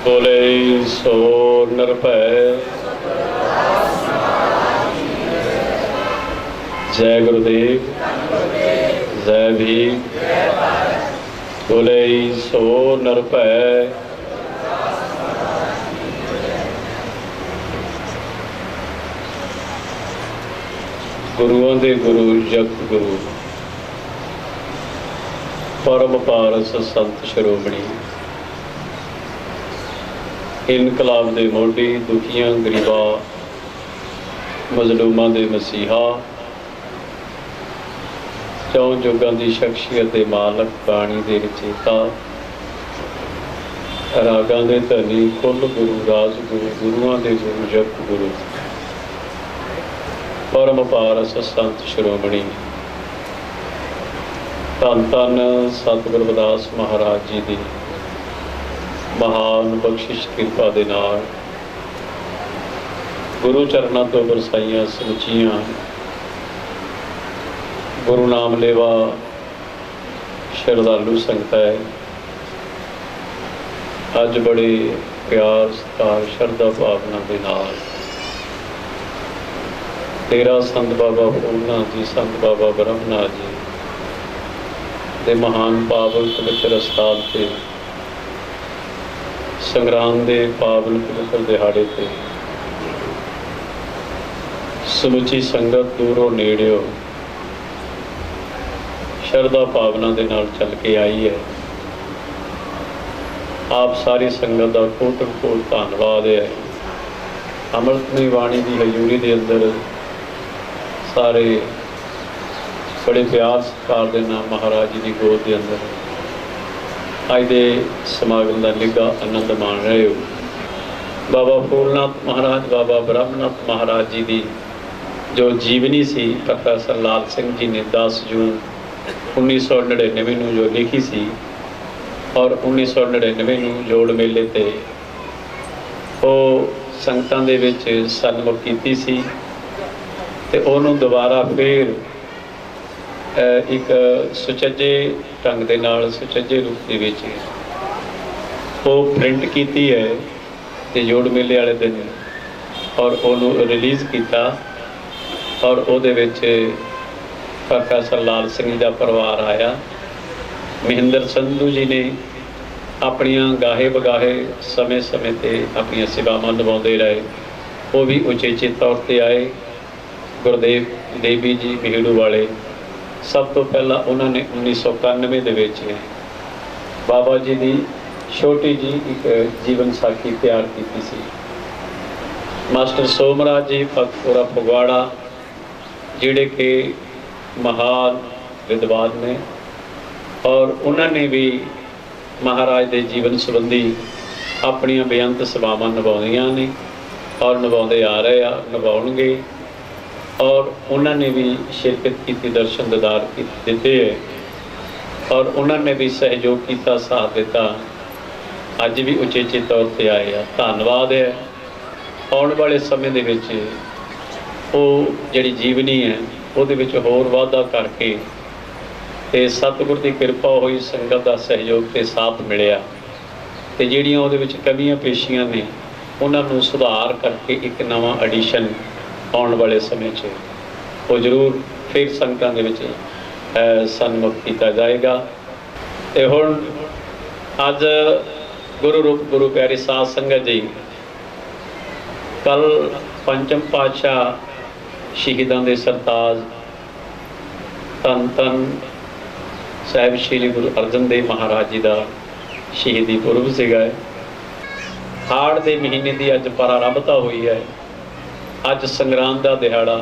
बोले सो निरभय। जय गुरुदेव, जय भीम। बोले सो निरभय। गुरुओं दे गुरु जगत गुरु परम पारस संत शिरोमणी, इनकलाब दे मोढी, दुखियां गरीबां मजलूमां दे मसीहा, चौं जुगां दी शख्सियत दे मालक, बाणी दे रचेता, रागां दे धनी, कुल गुरु, राज गुरु, गुरुआं दे गुरु जगत गुरु परम पारस संत शिरोमणी, धन धन सतगुरु रविदास महाराज जी की महान बख्शिश कृपा दे नाल गुरु चरणों तो बरसाइयां समुचियां गुरु नाम लेवा श्रद्धालु संगत है अज बड़े प्यार सत्कार श्रद्धा भावना के नाल तेरा संत बाबा फूलनाथ जी, संत बाबा ब्रह्मनाथ जी दे महान पावन पवित्र स्थान से संग्राम दे पावन पवित्र दिहाड़े ते समुची संगत दूरों नेड़ियों शरदा भावना दे नाल चल के आई है। आप सारी संगत का कोटि कोटि धन्नवाद है। अमृतमई वाणी की हजूरी के अंदर सारे बड़े प्यार सत्कार के नाम महाराज जी की गोद के अंदर अज के समागम का निघा आनंद मान रहे हो। बाबा फूलनाथ महाराज, बाबा ब्रह्मनाथ महाराज जी की जो जीवनी सी प्रोफैसर लाल सिंह जी ने 10 जून 1999 में जो लिखी सी और 1999 में जोड़ मेले ते वो संगतां दे विच सन्मुख कीती सी ते उन्होंने दोबारा फिर एक सुचज्जे ढंग दे नाल सुचज्जे रूप दे विच वो प्रिंट कीती है ते जोड़ मेले वाले दिन और उन्होंने रिलीज़ किया और उहदे विच प्रोफैसर लाल सिंह जी का परिवार आया। महेंद्र संधू जी ने अपनियां गाहे बगाहे समय समय ते अपनी सेवावां निभाउंदे रहे, वो भी उचेचे तौर पर आए। गुरदेव देवी जी मेहड़ू वाले सब तो पहला उन्होंने 1991 दे विच बाबा जी की छोटी जी एक जीवन साखी तैयार की सी। मास्टर सोमराज जी फकपुरा फगवाड़ा जिहड़े कि महान विद्वान ने और उन्होंने भी महाराज के जीवन संबंधी अपनी बेअंत सभावां निभाउंदियां ने और निभाउंदे आ रहे आ, निभाउणगे और उन्होंने भी शिरकत की, दर्शन दीदार दिते है और उन्होंने भी सहयोग किया, साथ दिता। अज भी उचेचे तौर पर आए हैं, धन्नवाद है। आने वाले समय दे विच वो जिहड़ी जीवनी है उहदे विच होर वाधा करके ते सतगुर की कृपा हुई, संगत का सहयोग ते साथ मिलिया ते जिहड़ियां उहदे विच कमियां पेशियां ने उन्होंने सुधार करके एक नवा एडिशन आने वाले समय वो जरूर फिर संगतां दे विच सन्मुख किया जाएगा। ते हुण अज गुरु रूप गुरु प्यारी साध संगत जी कल पंचम पातशाह शहीदां दे सरताज धन धन साहिब श्री गुरु अर्जन देव महाराज जी का शहीदी पुरब सीगा। हाड़ के महीने की अज प्रारंभता हुई है। अज संग्राम का दिहाड़ा,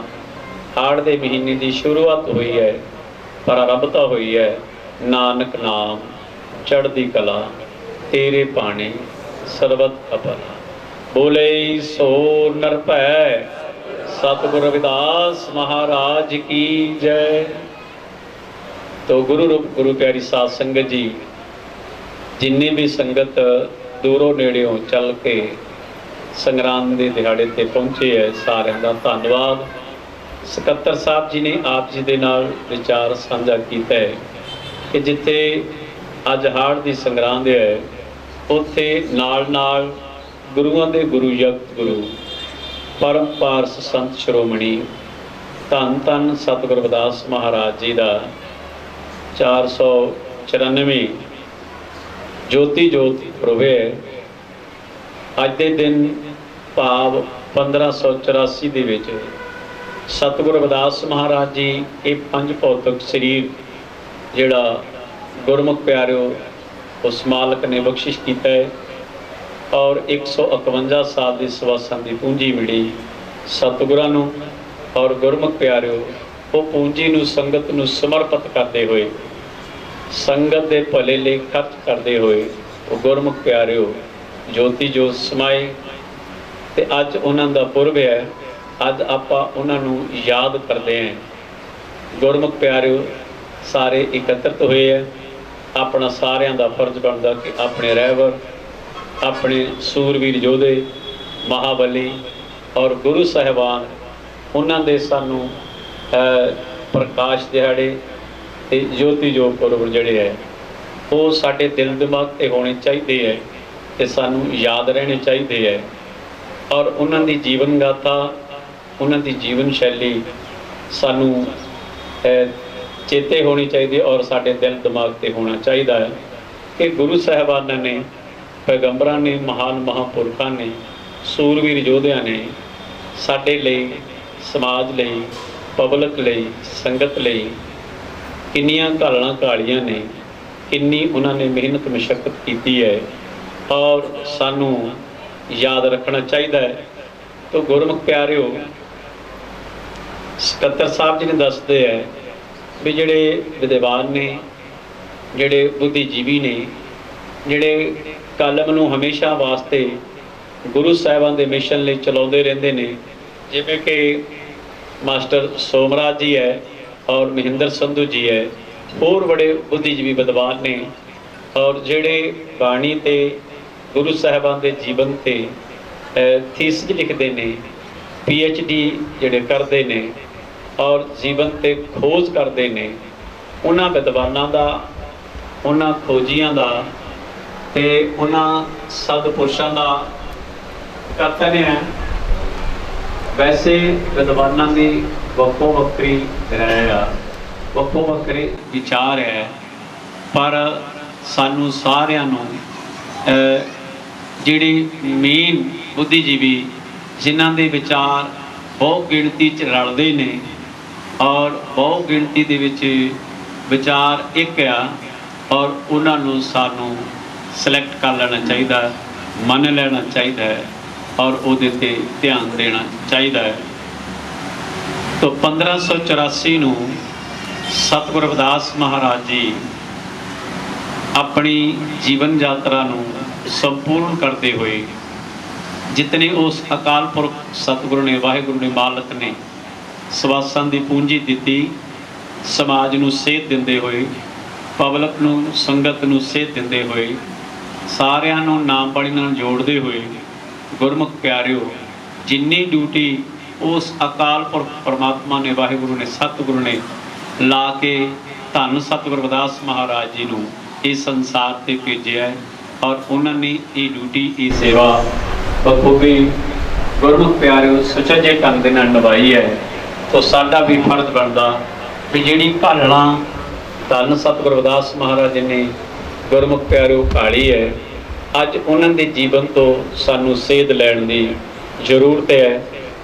हाड़ के महीने की शुरुआत हुई है, प्रारंभता हुई है। नानक नाम चढ़दी कला तेरे पानी सरबत अपना। बोले सो निरभय। सतगुरु रविदास महाराज की जय। तो गुरु रूप गुरु प्यारी साध संगत जी जिन्नी भी संगत दूरों नेड़ियों चल के संग्राम के दिहाड़े ते पहुँचे है, सारिਆਂ ਦਾ धन्यवाद। ਸਕੱਤਰ साहब जी ने आप जी के नाल विचार साझा किया है कि जिथे अज हाड़ की संग्राम है ਉੱਥੇ ਨਾਲ ਗੁਰੂਆਂ ਦੇ ਗੁਰੂ ਜਗਤ ਗੁਰੂ ਪਰਮ ਪਾਰਸ ਸੰਤ ਸ਼੍ਰੋਮਣੀ ਧੰਨ ਧੰਨ ਸਤਿਗੁਰ ਰਵਿਦਾਸ ਮਹਾਰਾਜ ਜੀ ਦਾ 494 ਜੋਤੀ ਜੋਤ ਪ੍ਰੋਵੇ ਅੱਜ ਦੇ ਦਿਨ ਭਾਵ 1584 ਦੇ ਵਿੱਚ ਸਤਿਗੁਰ ਰਵਿਦਾਸ ਮਹਾਰਾਜ ਜੀ ਇਹ ਪੰਜ ਭੌਤਿਕ ਸਰੀਰ ਜਿਹੜਾ ਗੁਰਮੁਖ ਪਿਆਰਿਓ ਉਸ ਮਾਲਕ ਨੇ ਬਖਸ਼ਿਸ਼ ਕੀਤਾ ਹੈ ਔਰ 151 ਸਾਲ ਦੀ ਸਵਾਸਾਂ ਦੀ ਪੂੰਜੀ ਮਿਲੀ ਸਤਿਗੁਰਾਂ ਨੂੰ ਔਰ ਗੁਰਮੁਖ ਪਿਆਰਿਓ ਉਹ ਪੂੰਜੀ ਨੂੰ ਸੰਗਤ ਨੂੰ ਸਮਰਪਿਤ ਕਰਦੇ ਹੋਏ ਸੰਗਤ ਦੇ ਭਲੇ ਲਈ ਖਰਚ ਕਰਦੇ ਹੋਏ ਉਹ ਗੁਰਮੁਖ ਪਿਆਰਿਓ ਜੋਤੀ ਜੋਤ ਸਮਾਏ ਤੇ ਅੱਜ ਉਹਨਾਂ ਦਾ ਪੁਰਬ ਹੈ। ਅੱਜ ਆਪਾਂ ਉਹਨਾਂ ਨੂੰ ਯਾਦ ਕਰਦੇ ਹਾਂ। ਗੁਰਮੁਖ ਪਿਆਰਿਓ ਸਾਰੇ ਇਕੱਤਰਤ ਹੋਏ ਹੈ। ਆਪਣਾ ਸਾਰਿਆਂ ਦਾ ਫਰਜ਼ ਬਣਦਾ ਕਿ ਆਪਣੇ ਰਹਿਬਰ ਆਪਣੇ ਸੂਰਵੀਰ ਯੋਧੇ ਮਹਾਬਲੀ ਔਰ ਗੁਰੂ ਸਾਹਿਬਾਨ ਉਹਨਾਂ ਦੇ ਸਾਨੂੰ ਪ੍ਰਕਾਸ਼ ਦਿਹਾੜੇ ਤੇ ਜੋਤੀ ਜੋਤ ਪੁਰਬ ਜਿਹੜੇ ਹੈ ਉਹ ਸਾਡੇ ਦਿਲ ਦਿਮਾਗ 'ਤੇ ਹੋਣੇ ਚਾਹੀਦੇ ਹੈ ਤੇ ਸਾਨੂੰ ਯਾਦ ਰਹਿਣੇ ਚਾਹੀਦੇ ਹੈ ਔਰ ਉਹਨਾਂ ਦੀ ਜੀਵਨ ਗਾਥਾ ਉਹਨਾਂ ਦੀ ਜੀਵਨ ਸ਼ੈਲੀ ਸਾਨੂੰ ਚੇਤੇ ਹੋਣੀ ਚਾਹੀਦੀ ਔਰ ਸਾਡੇ ਦਿਲ ਦਿਮਾਗ 'ਤੇ ਹੋਣਾ ਚਾਹੀਦਾ ਹੈ ਕਿ ਗੁਰੂ ਸਾਹਿਬਾਨਾਂ ਨੇ ਪੈਗੰਬਰਾਂ ਨੇ ਮਹਾਨ ਮਹਾਂਪੁਰਖਾਂ ਨੇ ਸੂਰਵੀਰ ਯੋਧਿਆਂ ਨੇ ਸਾਡੇ ਲਈ ਸਮਾਜ ਲਈ ਪਬਲਿਕ ਲਈ ਸੰਗਤ ਲਈ ਕਿੰਨੀਆਂ ਘਾਲਣਾ ਘਾਲੀਆਂ ਨੇ ਕਿੰਨੀ ਉਹਨਾਂ ਨੇ ਮਿਹਨਤ ਮਸ਼ੱਕਤ ਕੀਤੀ ਹੈ ਔਰ ਸਾਨੂੰ ਯਾਦ ਰੱਖਣਾ ਚਾਹੀਦਾ ਹੈ। ਤਾਂ ਗੁਰਮੁਖ ਪਿਆਰਿਓ ਸਕੱਤਰ ਸਾਹਿਬ ਜੀ ਨੇ ਦੱਸਦੇ ਹੈ ਵੀ ਜਿਹੜੇ ਵਿਦਵਾਨ ਨੇ ਜਿਹੜੇ ਬੁੱਧੀਜੀਵੀ ਨੇ ਜਿਹੜੇ ਕਲਮ ਨੂੰ ਹਮੇਸ਼ਾ ਵਾਸਤੇ ਗੁਰੂ ਸਾਹਿਬਾਨ ਦੇ ਮਿਸ਼ਨ ਲਈ ਚਲਾਉਂਦੇ ਰਹਿੰਦੇ ਨੇ ਜਿਵੇਂ ਕਿ ਮਾਸਟਰ ਸੋਮਰਾਜ ਜੀ ਹੈ ਔਰ ਮਹਿੰਦਰ ਸੰਧੂ ਜੀ ਹੈ ਹੋਰ ਬੜੇ ਬੁੱਧੀਜੀਵੀ ਵਿਦਵਾਨ ਨੇ ਔਰ ਜਿਹੜੇ ਬਾਣੀ ਤੇ ਗੁਰੂ ਸਾਹਿਬਾਨ ਦੇ ਜੀਵਨ ਤੇ ਥੀਸਿਸ ਲਿਖਦੇ ਨੇ PhD ਜਿਹੜੇ ਕਰਦੇ ਨੇ ਔਰ ਜੀਵਨ ਤੇ ਖੋਜ ਕਰਦੇ ਨੇ ਉਹਨਾਂ ਵਿਦਵਾਨਾਂ ਦਾ ਉਹਨਾਂ ਖੋਜੀਆਂ ਦਾ ਤੇ ਉਹਨਾਂ ਸਤਿਪੁਰਸ਼ਾਂ ਦਾ ਕਥਨ ਹੈ। ਵੈਸੇ ਵਿਦਵਾਨਾਂ ਦੀ ਵੱਖੋ ਵੱਖਰੀ ਰਾਏ ਆ ਵੱਖੋ ਵੱਖਰੇ ਵਿਚਾਰ ਹੈ ਪਰ ਸਾਨੂੰ ਸਾਰਿਆਂ ਨੂੰ ਜਿਹੜੇ ਮੇਨ ਬੁੱਧੀਜੀਵੀ ਜਿਨ੍ਹਾਂ ਦੇ ਵਿਚਾਰ ਬਹੁਤ ਗਿਣਤੀ 'ਚ ਰਲਦੇ ਨੇ ਔਰ ਬਹੁਤ ਗਿਣਤੀ ਦੇ ਵਿੱਚ ਵਿਚਾਰ ਇੱਕ ਆ ਔਰ ਉਹਨਾਂ ਨੂੰ ਸਾਨੂੰ ਸਿਲੈਕਟ ਕਰ ਲੈਣਾ ਚਾਹੀਦਾ ਮੰਨ ਲੈਣਾ ਚਾਹੀਦਾ ਹੈ ਔਰ ਉਹਦੇ 'ਤੇ ਧਿਆਨ ਦੇਣਾ ਚਾਹੀਦਾ ਹੈ। ਤਾਂ 1584 ਨੂੰ ਸਤਿਗੁਰ ਰਵਿਦਾਸ ਮਹਾਰਾਜ ਜੀ ਆਪਣੀ ਜੀਵਨ ਯਾਤਰਾ ਨੂੰ ਸੰਪੂਰਨ ਕਰਦੇ ਹੋਏ ਜਿਤਨੇ ਉਸ ਅਕਾਲ ਪੁਰਖ ਸਤਿਗੁਰੂ ਨੇ ਵਾਹਿਗੁਰੂ ਨੇ ਮਾਲਕ ਨੇ ਸਵਾਸਾਂ ਦੀ ਪੂੰਜੀ ਦਿੱਤੀ ਸਮਾਜ ਨੂੰ ਸੇਧ ਦਿੰਦੇ ਹੋਏ ਪਬਲਿਕ ਨੂੰ ਸੰਗਤ ਨੂੰ ਸੇਧ ਦਿੰਦੇ ਹੋਏ ਸਾਰਿਆਂ ਨੂੰ ਨਾਮ ਬਾਣੀ ਨਾਲ ਜੋੜਦੇ ਹੋਏ ਗੁਰਮੁਖ ਪਿਆਰਿਓ ਜਿੰਨੀ ਡਿਊਟੀ ਉਸ ਅਕਾਲ ਪੁਰਖ ਪਰਮਾਤਮਾ ਨੇ ਵਾਹਿਗੁਰੂ ਨੇ ਸਤਿਗੁਰੂ ਨੇ ਲਾ ਕੇ ਧੰਨ ਸਤਿਗੁਰ ਰਵਿਦਾਸ ਮਹਾਰਾਜ ਜੀ ਨੂੰ ਇਸ ਸੰਸਾਰ 'ਤੇ ਭੇਜਿਆ ਔਰ ਉਹਨਾਂ ਨੇ ਇਹ ਡਿਊਟੀ ਇਹ ਸੇਵਾ ਬਖੂਬੀ ਗੁਰਮੁਖ ਪਿਆਰਿਓ ਸੁਚੱਜੇ ਢੰਗ ਦੇ ਨਾਲ ਨਿਭਾਈ ਹੈ। ਤਾਂ ਸਾਡਾ ਵੀ ਫਰਜ਼ ਬਣਦਾ ਵੀ ਜਿਹੜੀ ਘਾਲਣਾ ਧੰਨ ਸਤਿਗੁਰ ਰਵਿਦਾਸ ਮਹਾਰਾਜ ਜੀ ਨੇ ਗੁਰਮੁਖ ਪਿਆਰਿਓ ਘਾਲੀ ਹੈ ਅੱਜ ਉਹਨਾਂ ਦੇ ਜੀਵਨ ਤੋਂ ਸਾਨੂੰ ਸੇਧ ਲੈਣ ਦੀ ਜ਼ਰੂਰਤ ਹੈ।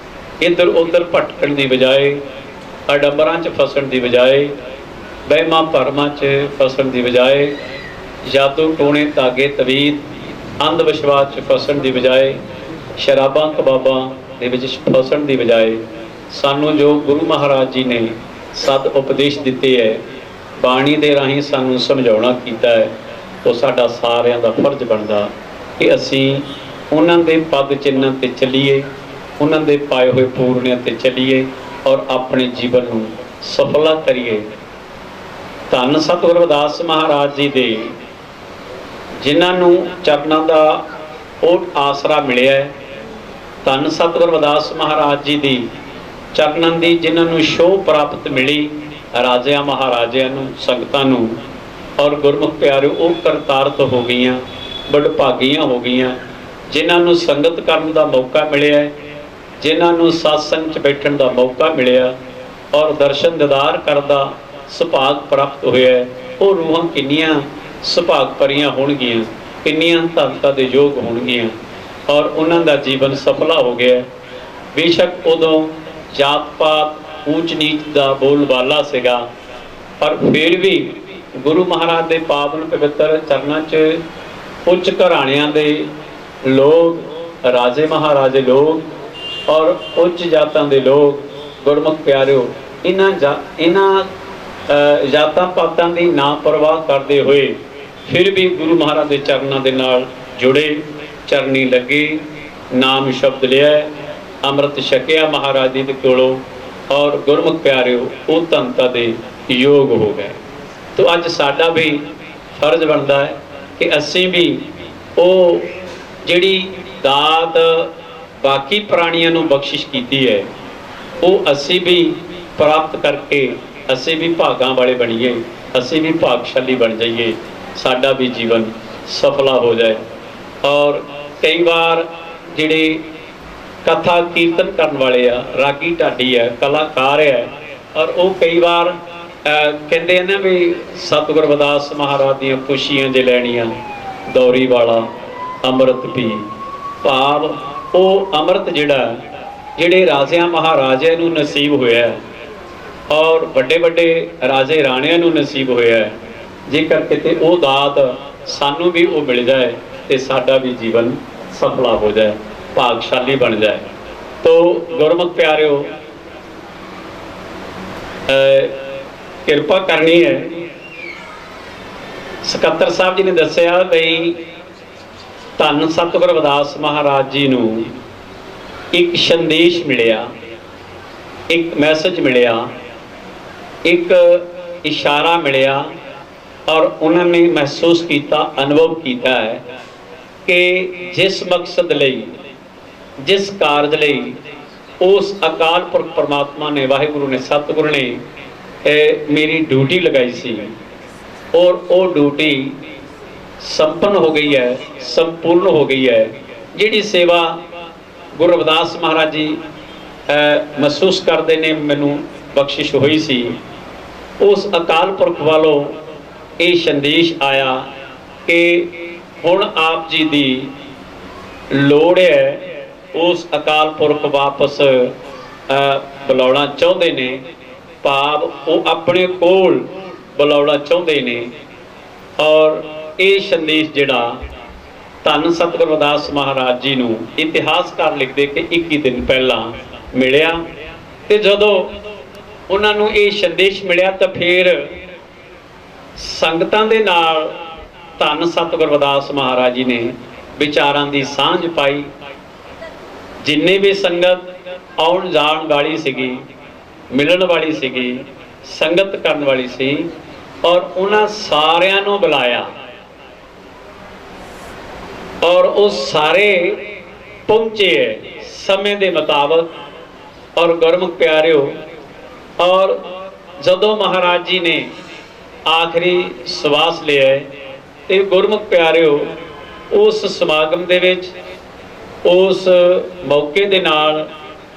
ਇੱਧਰ ਉੱਧਰ ਭਟਕਣ ਦੀ ਬਜਾਏ ਅਡੰਬਰਾਂ 'ਚ ਫਸਣ ਦੀ ਬਜਾਏ ਵਹਿਮਾਂ ਭਰਮਾਂ 'ਚ ਫਸਣ ਦੀ ਬਜਾਏ ਜਾਦੂ ਟੋਣੇ ਧਾਗੇ ਤਵੀਤ ਅੰਧ ਵਿਸ਼ਵਾਸ 'ਚ ਫਸਣ ਦੀ ਬਜਾਏ ਸ਼ਰਾਬਾਂ ਕਬਾਬਾਂ ਦੇ ਵਿੱਚ ਫਸਣ ਦੀ ਬਜਾਏ ਸਾਨੂੰ ਜੋ ਗੁਰੂ ਮਹਾਰਾਜ ਜੀ ਨੇ ਸਦ ਉਪਦੇਸ਼ ਦਿੱਤੇ ਹੈ ਬਾਣੀ ਦੇ ਰਾਹੀਂ ਸਾਨੂੰ ਸਮਝਾਉਣਾ ਕੀਤਾ ਹੈ ਉਹ ਸਾਡਾ ਸਾਰਿਆਂ ਦਾ ਫਰਜ਼ ਬਣਦਾ ਕਿ ਅਸੀਂ ਉਹਨਾਂ ਦੇ ਪਦ ਚਿੰਨ੍ਹਾਂ 'ਤੇ ਚੱਲੀਏ ਉਹਨਾਂ ਦੇ ਪਾਏ ਹੋਏ ਪੂਰਨਿਆਂ 'ਤੇ ਚੱਲੀਏ ਔਰ ਆਪਣੇ ਜੀਵਨ ਨੂੰ ਸਫਲਾ ਕਰੀਏ। ਧੰਨ ਸਤਿਗੁਰ ਰਵਿਦਾਸ ਮਹਾਰਾਜ ਜੀ ਦੇ ਜਿਨ੍ਹਾਂ ਨੂੰ ਚਰਨਾਂ ਦਾ ਉਹ ਆਸਰਾ ਮਿਲਿਆ ਹੈ ਧੰਨ ਸਤਿਗੁਰ ਰਵਿਦਾਸ ਮਹਾਰਾਜ ਜੀ ਦੀ ਚਰਨਾਂ ਦੀ ਜਿਨ੍ਹਾਂ ਨੂੰ ਸ਼ੋਅ ਪ੍ਰਾਪਤ ਮਿਲੀ ਰਾਜਿਆਂ ਮਹਾਰਾਜਿਆਂ ਨੂੰ ਸੰਗਤਾਂ ਨੂੰ ਔਰ ਗੁਰਮੁਖ ਪਿਆਰਿਓ ਉਹ ਕਰਤਾਰਤ ਹੋ ਗਈਆਂ ਵਡਭਾਗੀਆਂ ਹੋ ਗਈਆਂ ਜਿਨ੍ਹਾਂ ਨੂੰ ਸੰਗਤ ਕਰਨ ਦਾ ਮੌਕਾ ਮਿਲਿਆ, ਜਿਨ੍ਹਾਂ ਨੂੰ ਸਤਸੰਗ 'ਚ ਬੈਠਣ ਦਾ ਮੌਕਾ ਮਿਲਿਆ ਔਰ ਦਰਸ਼ਨ ਦੀਦਾਰ ਕਰਨ ਦਾ ਸੁਭਾਗ ਪ੍ਰਾਪਤ ਹੋਇਆ। ਉਹ ਰੂਹਾਂ ਕਿੰਨੀਆਂ ਸੁਭਾਗ ਭਰੀਆਂ ਹੋਣਗੀਆਂ, ਕਿੰਨੀਆਂ ਧੰਨਤਾ ਦੇ ਯੋਗ ਹੋਣਗੀਆਂ ਔਰ ਉਹਨਾਂ ਦਾ ਜੀਵਨ ਸਫਲਾ ਹੋ ਗਿਆ। ਬੇਸ਼ੱਕ ਉਦੋਂ ਜਾਤ ਪਾਤ ਊਚ ਨੀਚ ਦਾ ਬੋਲਬਾਲਾ ਸੀਗਾ, ਪਰ ਫਿਰ ਵੀ ਗੁਰੂ ਮਹਾਰਾਜ ਦੇ ਪਾਵਨ ਪਵਿੱਤਰ ਚਰਨਾਂ 'ਚ ਉੱਚ ਘਰਾਣਿਆਂ ਦੇ ਲੋਕ, ਰਾਜੇ ਮਹਾਰਾਜੇ ਲੋਕ ਔਰ ਉੱਚ ਜਾਤਾਂ ਦੇ ਲੋਕ, ਗੁਰਮੁਖ ਪਿਆਰਿਓ, ਇਹਨਾਂ ਜਾਤਾਂ ਪਾਤਾਂ ਦੀ ਨਾ ਪਰਵਾਹ ਕਰਦੇ ਹੋਏ ਫਿਰ ਵੀ ਗੁਰੂ ਮਹਾਰਾਜ ਦੇ ਚਰਨਾਂ ਦੇ ਨਾਲ ਜੁੜੇ, ਚਰਨੀ ਲੱਗੇ, ਨਾਮ ਸ਼ਬਦ ਲਿਆ, ਅੰਮ੍ਰਿਤ ਛਕਿਆ ਮਹਾਰਾਜ ਜੀ ਦੇ ਕੋਲੋਂ ਔਰ ਗੁਰਮੁਖ ਪਿਆਰਿਓ ਉਹ ਧੰਨਤਾ ਦੇ ਯੋਗ ਹੋ ਗਏ। ਤੋ ਅੱਜ ਸਾਡਾ ਵੀ ਫਰਜ਼ ਬਣਦਾ ਹੈ ਕਿ ਅਸੀਂ ਵੀ ਉਹ ਜਿਹੜੀ ਦਾਤ ਬਾਕੀ ਪ੍ਰਾਣੀਆਂ ਨੂੰ ਬਖਸ਼ਿਸ਼ ਕੀਤੀ ਹੈ ਉਹ ਅਸੀਂ ਵੀ ਪ੍ਰਾਪਤ ਕਰਕੇ ਅਸੀਂ ਵੀ ਭਾਗਾਂ ਵਾਲੇ ਬਣੀਏ, ਅਸੀਂ ਵੀ ਭਾਗਸ਼ਾਲੀ ਬਣ ਜਾਈਏ, ਸਾਡਾ ਵੀ ਜੀਵਨ ਸਫਲਾ ਹੋ ਜਾਏ। ਔਰ ਕਈ ਵਾਰ ਜਿਹੜੇ ਕਥਾ ਕੀਰਤਨ ਕਰਨ ਵਾਲੇ ਆ, ਰਾਗੀ ਢਾਡੀ ਹੈ, ਕਲਾਕਾਰ ਹੈ, ਔਰ ਉਹ ਕਈ ਵਾਰ ਕਹਿੰਦੇ ਆ ਨਾ ਵੀ ਸਤਿਗੁਰ ਰਵਿਦਾਸ ਮਹਾਰਾਜ ਦੀਆਂ ਖੁਸ਼ੀਆਂ ਜੇ ਲੈਣੀਆਂ ਦੌਰੀ ਵਾਲਾ ਅੰਮ੍ਰਿਤ ਪੀ। ਭਾਵ ਉਹ ਅੰਮ੍ਰਿਤ ਜਿਹੜਾ ਜਿਹੜੇ ਰਾਜਿਆਂ ਮਹਾਰਾਜਿਆਂ ਨੂੰ ਨਸੀਬ ਹੋਇਆ ਔਰ ਵੱਡੇ ਵੱਡੇ ਰਾਜੇ ਰਾਣਿਆਂ ਨੂੰ ਨਸੀਬ ਹੋਇਆ, ਜੇਕਰ ਕਿਤੇ ਉਹ ਦਾਤ ਸਾਨੂੰ ਵੀ ਉਹ ਮਿਲ ਜਾਏ ਤੇ ਸਾਡਾ ਵੀ ਜੀਵਨ ਸਫਲਾ ਹੋ ਜਾਏ, ਭਾਗਸ਼ਾਲੀ ਬਣ ਜਾਏ। ਤੋ ਗੁਰਮੁਖ ਪਿਆਰਿਓ, ਕਿਰਪਾ ਕਰਨੀ ਹੈ। ਸਕੱਤਰ ਸਾਹਿਬ ਜੀ ਨੇ ਦੱਸਿਆ ਬਈ ਧੰਨ ਸਤਿਗੁਰ ਰਵਿਦਾਸ ਮਹਾਰਾਜ ਜੀ ਨੂੰ ਇੱਕ ਸੰਦੇਸ਼ ਮਿਲਿਆ, ਇੱਕ ਮੈਸੇਜ ਮਿਲਿਆ, ਇੱਕ ਇਸ਼ਾਰਾ ਮਿਲਿਆ ਔਰ ਉਹਨਾਂ ਨੇ ਮਹਿਸੂਸ ਕੀਤਾ, ਅਨੁਭਵ ਕੀਤਾ ਹੈ ਕਿ ਜਿਸ ਮਕਸਦ ਲਈ, ਜਿਸ ਕਾਰਜ ਲਈ ਉਸ ਅਕਾਲ ਪੁਰਖ ਪਰਮਾਤਮਾ ਨੇ, ਵਾਹਿਗੁਰੂ ਨੇ, ਸਤਿਗੁਰੂ ਨੇ ਮੇਰੀ ਡਿਊਟੀ ਲਗਾਈ ਸੀ ਔਰ ਉਹ ਡਿਊਟੀ ਸੰਪੰਨ ਹੋ ਗਈ ਹੈ, ਸੰਪੂਰਨ ਹੋ ਗਈ ਹੈ। ਜਿਹੜੀ ਸੇਵਾ ਗੁਰੂ ਰਵਿਦਾਸ ਮਹਾਰਾਜ ਜੀ ਮਹਿਸੂਸ ਕਰਦੇ ਨੇ ਮੈਨੂੰ ਬਖਸ਼ਿਸ਼ ਹੋਈ ਸੀ, ਉਸ ਅਕਾਲ ਪੁਰਖ ਵੱਲੋਂ ਇਹ ਸੰਦੇਸ਼ ਆਇਆ ਕਿ ਹੁਣ ਆਪ ਜੀ ਦੀ ਲੋੜ ਹੈ। ਉਸ ਅਕਾਲ ਪੁਰਖ ਵਾਪਸ ਬੁਲਾਉਣਾ ਚਾਹੁੰਦੇ ਨੇ, ਭਾਵ ਉਹ ਆਪਣੇ ਕੋਲ ਬੁਲਾਉਣਾ ਚਾਹੁੰਦੇ ਨੇ। ਔਰ ਇਹ ਸੰਦੇਸ਼ ਜਿਹੜਾ ਧੰਨ ਸਤਿਗੁਰ ਰਵਿਦਾਸ ਮਹਾਰਾਜ ਜੀ ਨੂੰ ਇਤਿਹਾਸਕਾਰ ਲਿਖਦੇ ਕਿ 21 ਦਿਨ ਪਹਿਲਾਂ ਮਿਲਿਆ, ਤੇ ਜਦੋਂ ਉਹਨਾਂ ਨੂੰ ਇਹ ਸੰਦੇਸ਼ ਮਿਲਿਆ ਤਾਂ ਫਿਰ ਸੰਗਤਾਂ ਦੇ ਨਾਲ ਧੰਨ ਸਤਿਗੁਰ ਰਵਿਦਾਸ ਮਹਾਰਾਜ ਜੀ ਨੇ ਵਿਚਾਰਾਂ ਦੀ ਸਾਂਝ ਪਾਈ। ਜਿੰਨੇ ਵੀ ਸੰਗਤ ਆਉਣ ਜਾਣ ਵਾਲੀ ਸੀਗੀ, ਮਿਲਣ ਵਾਲੀ ਸੀਗੀ, ਸੰਗਤ ਕਰਨ ਵਾਲੀ ਸੀ, ਔਰ ਉਹਨਾਂ ਸਾਰਿਆਂ ਨੂੰ ਬੁਲਾਇਆ ਔਰ ਉਹ ਸਾਰੇ ਪਹੁੰਚੇ ਸਮੇਂ ਦੇ ਮੁਤਾਬਕ। ਔਰ ਗੁਰਮੁਖ ਪਿਆਰਿਓ, ਔਰ ਜਦੋਂ ਮਹਾਰਾਜ ਜੀ ਨੇ ਆਖਰੀ ਸਵਾਸ ਲਿਆ ਤੇ ਗੁਰਮੁਖ ਪਿਆਰਿਓ ਉਸ ਸਮਾਗਮ ਦੇ ਵਿੱਚ, ਉਸ ਮੌਕੇ ਦੇ ਨਾਲ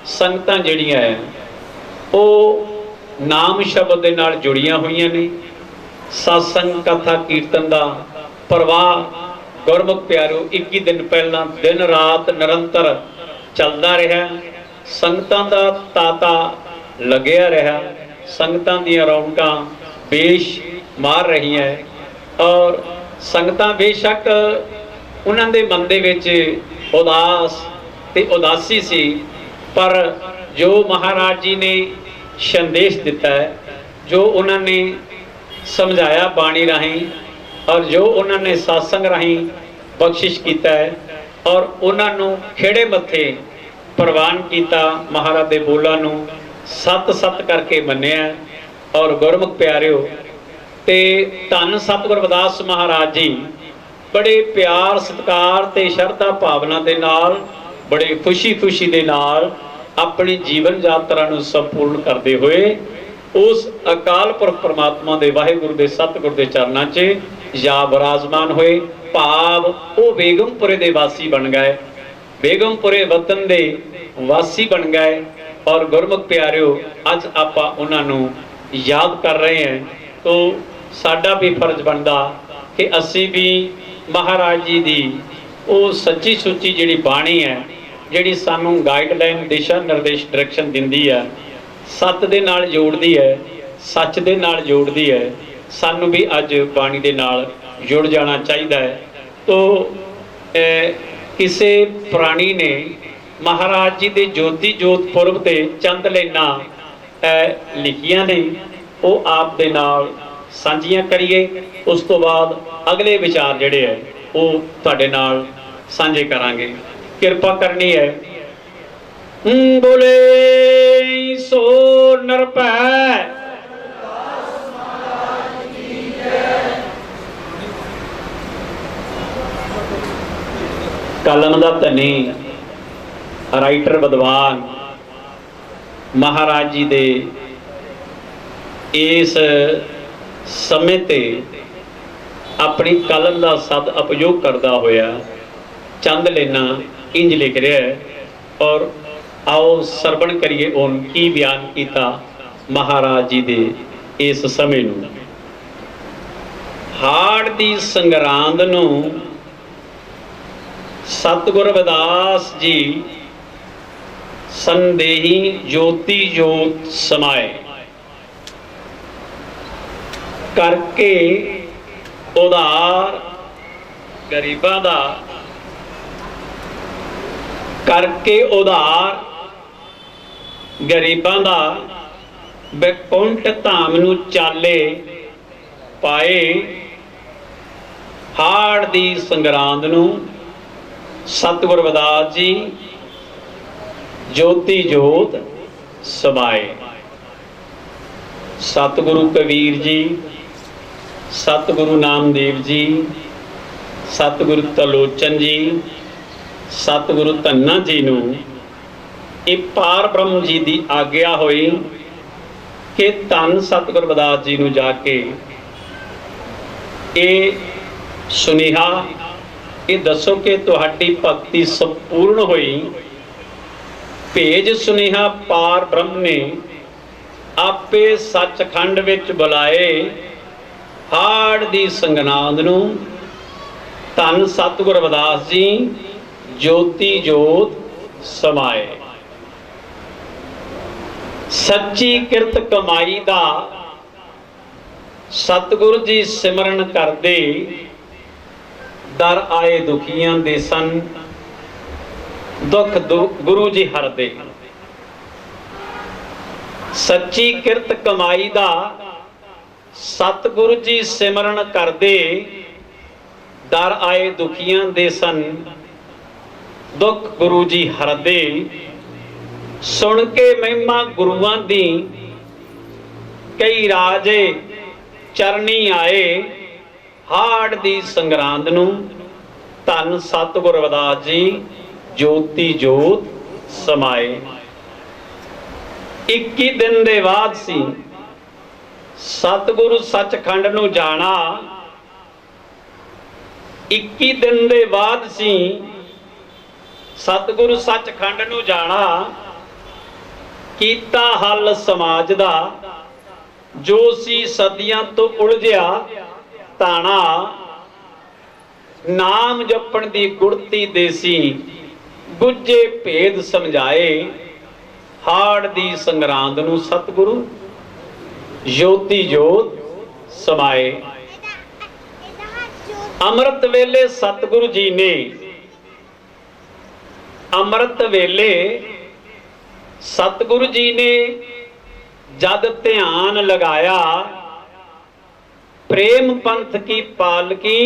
ਸੰਗਤਾਂ ਜਿਹੜੀਆਂ ਹੈ ਉਹ ਨਾਮ ਸ਼ਬਦ ਦੇ ਨਾਲ ਜੁੜੀਆਂ ਹੋਈਆਂ ਨੇ। ਸਤਸੰਗ ਕਥਾ ਕੀਰਤਨ ਦਾ ਪ੍ਰਵਾਹ ਗੁਰਮੁਖ ਪਿਆਰਿਓ 21 ਦਿਨ ਪਹਿਲਾਂ ਦਿਨ ਰਾਤ ਨਿਰੰਤਰ ਚੱਲਦਾ ਰਿਹਾ। ਸੰਗਤਾਂ ਦਾ ਤਾਤਾ ਲੱਗਿਆ ਰਿਹਾ, ਸੰਗਤਾਂ ਦੀਆਂ ਰੌਣਕਾਂ ਬੇਸ਼ ਮਾਰ ਰਹੀਆਂ ਔਰ ਸੰਗਤਾਂ ਬੇਸ਼ੱਕ ਉਹਨਾਂ ਦੇ ਮਨ ਦੇ ਵਿੱਚ ਉਦਾਸ ਤੇ ਉਦਾਸੀ ਸੀ, ਪਰ ਜੋ ਮਹਾਰਾਜ ਜੀ ਨੇ ਸੰਦੇਸ਼ ਦਿੱਤਾ ਹੈ, ਜੋ ਉਹਨਾਂ ਨੇ ਸਮਝਾਇਆ ਬਾਣੀ ਰਾਹੀਂ ਔਰ ਜੋ ਉਹਨਾਂ ਨੇ ਸਾਸੰਗ ਰਾਹੀਂ ਬਖਸ਼ਿਸ਼ ਕੀਤਾ ਹੈ ਔਰ ਉਹਨਾਂ ਨੂੰ ਖੇੜੇ ਮੱਥੇ ਪ੍ਰਵਾਨ ਕੀਤਾ, ਮਹਾਰਾਜ ਦੇ ਬੋਲਾਂ ਨੂੰ ਸਤ ਸਤ ਕਰਕੇ ਮੰਨਿਆ। ਔਰ ਗੁਰਮੁਖ ਪਿਆਰਿਓ, ਤੇ ਧੰਨ ਸਤਿਗੁਰ ਰਵਿਦਾਸ ਮਹਾਰਾਜ ਜੀ ਬੜੇ ਪਿਆਰ ਸਤਿਕਾਰ ਤੇ ਸ਼ਰਧਾ ਭਾਵਨਾ ਦੇ ਨਾਲ, ਬੜੇ ਖੁਸ਼ੀ ਦੇ ਨਾਲ ਆਪਣੀ ਜੀਵਨ ਯਾਤਰਾ ਨੂੰ ਸੰਪੂਰਨ ਕਰਦੇ ਹੋਏ ਉਸ ਅਕਾਲ ਪੁਰਖ ਪਰਮਾਤਮਾ ਦੇ, ਵਾਹਿਗੁਰੂ ਦੇ, ਸਤਿਗੁਰ ਦੇ ਚਰਨਾਂ 'ਚ ਜਾ ਵਿਰਾਜਮਾਨ ਹੋਏ भाव वो बेगमपुरे दे वासी बन गए, बेगमपुरे वतन दे वासी बन गए। और गुरमुख प्यारिओ अज आपां उन्हां नूं याद कर रहे हैं, तो साडा भी फर्ज बनदा कि असी भी महाराज जी दी वो सच्ची सुच्ची जिहड़ी बाणी है, जिहड़ी सानूं गाइडलाइन दिशा निर्देश डायरैक्शन दिंदी है, सत दे नाल जोड़दी है, सच दे नाल जोड़दी है, सानूं भी अज बाणी दे नाल जुड़ जाना चाहिए है। तो किसी प्राणी ने महाराज जी दे ज्योति जोत पुरब ते चंद लाइनां लिखियां ने, वो आप दे नाल साझियां करिए। उस तो बाद अगले विचार जिहड़े है वो तुहाडे नाल साझे करांगे। किरपा करनी है। बोले सो निरभै कलम दा धनी राइटर विद्वान महाराज जी दे इस समय ते अपनी कलम का सद उपयोग करता होया चंद लेना इंज लिख रहा है। और आओ सरवण करिए उन की बयान किया महाराज जी दे इस समय नूं। हाड़ दी संगरांद नूं सतगुर रविदास जी संदेही ज्योति जोत समाए करके उधार गरीबां दा, करके उधार गरीबां दा बैकुंठ धाम नूं चाले पाए। हाड़ दी संगरांद नूं सतगुर रविदास जी ज्योति जोत समाए। सतगुरु कबीर जी, सतगुरु नामदेव जी, सतगुरु तलोचन जी, सतगुरु धन्ना जी नूं ये पार ब्रह्म जी की आग्या हुई कि धन सतगुर रविदास जी नूं जाके ये सुनेहा ये दसो कि तुहाडी भगती संपूर्ण हुई। भेज सुनेहा पार ब्रह्म ने आपे सचखंड विच बुलाए। हाड़ दी संगनांद नूं धन सतगुर रविदास जी ज्योति जोत समाए। सच्ची किरत कमाई दा सतगुरु जी सिमरन करदे दर आए दुखियां दे सन दुख गुरु जी हरदे। सच्ची किरत कमाई दा सतगुरु जी सिमरन करदे दर आए दुखियां दे सन दुख गुरु जी हरदे। सुन के महिमा गुरुआं दी कई राजे चरनी आए। हाड़ दी संगरांद नूं धन सतगुर रविदास जी ज्योति जोत समाए। 21 दिन दे बाद सी सतगुरु सचखंड नूं जाना। 21 दिन दे बाद सी सतगुरु सचखंड नूं जाना। कीता हल समाज दा जो सी सदियां तो उलझिया ताना। नाम जपण दी गुड़ती देसी गुज्जे भेद समझाए। हाड़ दी संगरांद नूं सतगुरु ज्योति जोत समाए। अमृत वेले सतगुरु जी ने अमृत वेले सतगुरु जी ने जद ध्यान लगाया। प्रेम पंथ की पालकी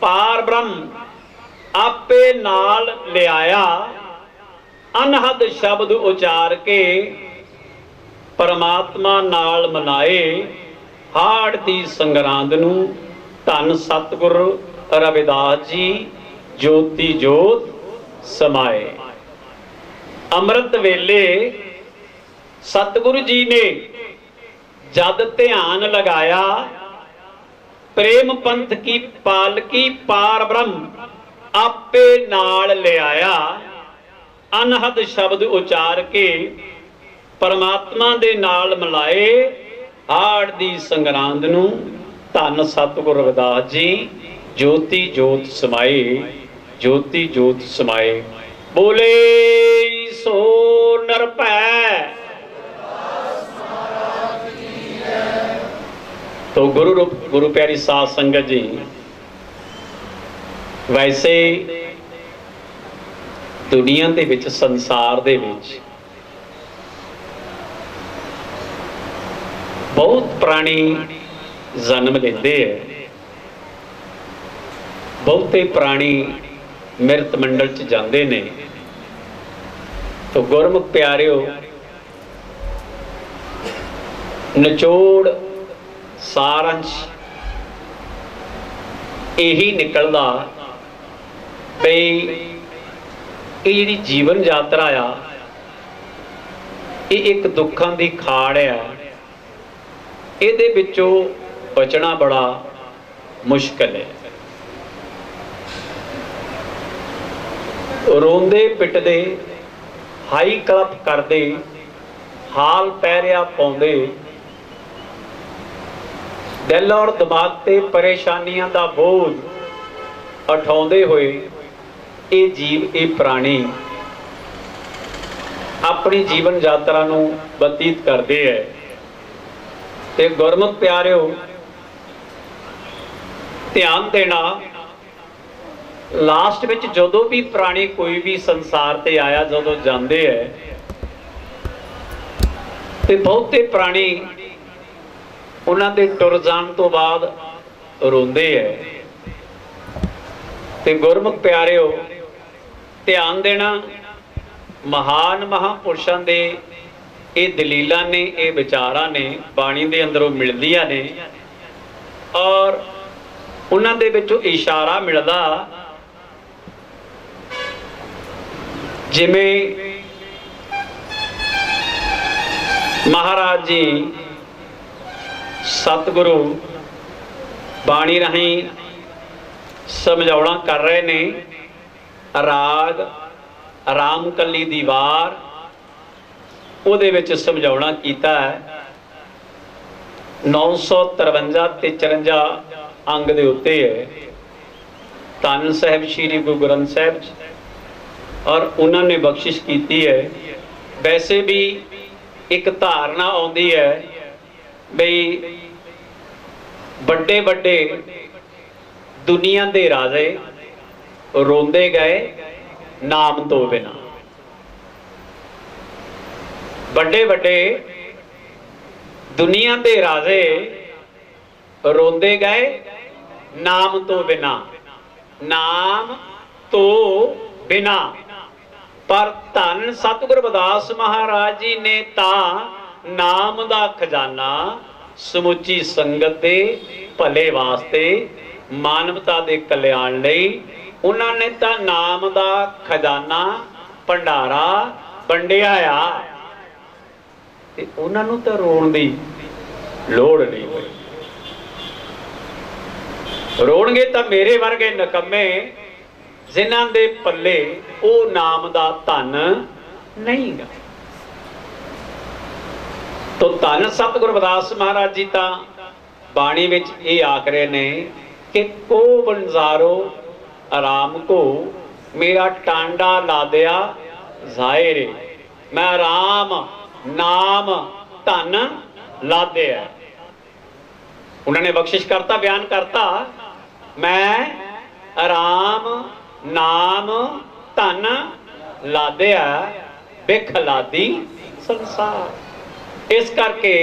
पार ब्रह्म आपे नाल ले आया। अनहद शब्द उचार के परमात्मा नाल मनाए। हाड़ दी संगरांद नूं धन सतगुरु रविदास जी ज्योति जोत समाए। अमृत वेले सतगुरु जी ने जद ध्यान लगाया। प्रेम पंथ की पालकी पार ब्रह्म आपे नाल ले आया। अनहद शब्द उचार के परमात्मा दे नाल मिलाए। हाड़ दी संगरांद नूं धन सतगुर रविदास जी ज्योति जोत समाए, ज्योति जोत समाए। बोले सो निरभै। तो गुरु प्यारी साध संगत जी, वैसे दुनिया दे विच संसार दे विच बहुत प्राणी जन्म लेंदे है, बहुते प्राणी मृत मंडल च जांदे ने। तो गुरमुख प्यारिओ, निचोड़ सारंश यही निकलदा बई ये जिहड़ी जीवन यात्रा आ, ये एक दुखां दी खाड़ आ। इहदे विचों बचना बड़ा मुश्किल है। रोंदे पिटदे हाई कलप करदे हाल पैरिया पाउंदे दिल और दिमाग ते परेशानियां दा बोझ उठाउंदे होए ये जीव, ये प्राणी अपनी जीवन यात्रा नूं बतीत करदे है। ते गुरमुख प्यारिओ, ध्यान देना, लास्ट विच जदों भी प्राणी कोई भी संसार ते आया, जदों जांदे है ते बहुते प्राणी उन्हां दे टुर जाण तो बाद रोंदे है। ते गुरमुख प्यारिओ, ध्यान देना, महान महापुरुषां दे ये दलीलां ने, ये विचारां ने बाणी दे अंदरों मिलदियां ने और उन्हां दे विचों इशारा मिलदा जिवें महाराज जी सतगुरु बाणी राहीं समझाउणा कर रहे ने। राग राम कली दी वार उहदे विच समझाउणा कीता है। 953 ते 54 अंग दे उत्ते है। धन साहिब श्री गुरु ग्रंथ साहिब और उन्होंने बख्शिश की है। वैसे भी एक धारणा आउंदी है बई बड़े बड़े दुनिया दे राजे रोंदे गए नाम तो बिना। बड़े बड़े दुनिया दे राजे रोंदे गए नाम तो बिना, नाम तो बिना। पर धन सतगुर रविदास महाराज जी ने तां नाम दा खजाना समुची संगत दे भले वास्ते, मानवता दे कल्याण लई उन्होंने तां नाम दा खजाना भंडारा वंडिया आ। ते उन्हां नूं तां रोण दी लोड़ नहीं होई। रोणगे तां मेरे वर्गे नकम्मे जिन्हां दे पल्ले ओ नाम दा धन नहीं गा। तो धन सतगुर रविदास महाराज जी तां बाणी विच ये आख रहे ने कि को बंजारो आराम को मेरा टांडा ला दिया जाहिर। मैं राम नाम धन ला दिया। उन्होंने बख्शिश करता, बयान करता, मैं राम नाम धन ला दिया बिख लादी संसार। इस करके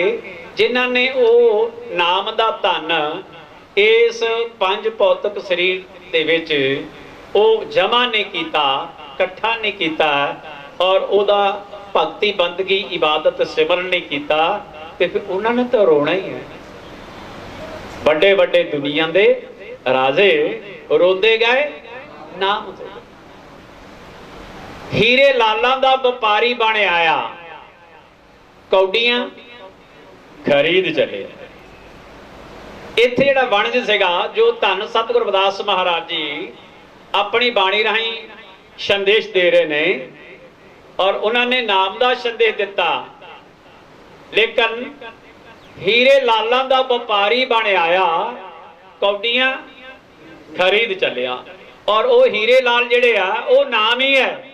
जिन्हां ने ओ नाम दा धन इस पंज भौतिक शरीर दे विच ओ जमा नहीं कीता, इकट्ठा नहीं कीता और ओदा भगती बंदगी इबादत सिमरन नहीं कीता, ते फिर उन्होंने तो रोना ही है। बड़े बड़े दुनिया दे राजे रोंदे गए नाम तो। हीरे लालां दा व्यापारी बन आया, कौडियां खरीद चले। ਇੱਥੇ ਜਿਹੜਾ ਵਣਜ ਸੀਗਾ, ਜੋ ਧੰਨ ਸਤਿਗੁਰ ਰਵਿਦਾਸ ਮਹਾਰਾਜ ਜੀ ਆਪਣੀ ਬਾਣੀ ਰਾਹੀਂ ਸੰਦੇਸ਼ ਦੇ ਰਹੇ ਨੇ, ਔਰ ਉਹਨਾਂ ਨੇ ਨਾਮ ਦਾ ਸੰਦੇਸ਼ ਦਿੱਤਾ। ਲੇਕਿਨ ਹੀਰੇ ਲਾਲਾਂ ਦਾ ਵਪਾਰੀ ਬਣ ਆਇਆ, ਕੌਡੀਆਂ ਖਰੀਦ ਚੱਲਿਆ। ਔਰ ਉਹ ਹੀਰੇ ਲਾਲ ਜਿਹੜੇ ਆ ਉਹ ਨਾਮ ਹੀ ਹੈ।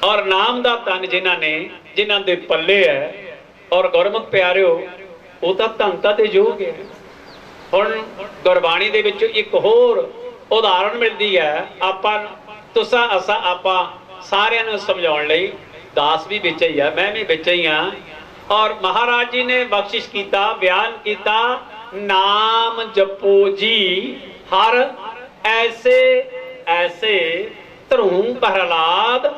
ਔਰ ਨਾਮ ਦਾ ਧਨ ਜਿਨ੍ਹਾਂ ਦੇ ਪੱਲੇ ਹੈ, ਔਰ ਗੁਰਮੁਖ ਪਿਆਰਿਓ, ਉਹ ਤਾਂ ਧੰਤਾ ਦੇ ਯੋਗ ਹੈ। ਹੁਣ ਗੁਰਬਾਣੀ ਦੇ ਵਿੱਚ ਇੱਕ ਹੋਰ ਉਦਾਹਰਣ ਮਿਲਦੀ ਹੈ। ਆਪਾਂ ਤੁਸਾਂ ਅਸਾਂ ਆਪਾਂ ਸਾਰਿਆਂ ਨੂੰ ਸਮਝਾਉਣ ਲਈ, ਦਾਸ ਵੀ ਵਿੱਚ ਹੀ ਆ, ਮੈਂ ਵੀ ਵਿੱਚ ਹੀ ਹਾਂ। ਔਰ ਮਹਾਰਾਜ ਜੀ ਨੇ ਬਖਸ਼ਿਸ਼ ਕੀਤਾ, ਬਿਆਨ ਕੀਤਾ, ਨਾਮ ਜਪੋ ਜੀ ਹਰ ਐਸੇ ਐਸੇ ਧਰੂ ਪ੍ਰਹਲਾਦ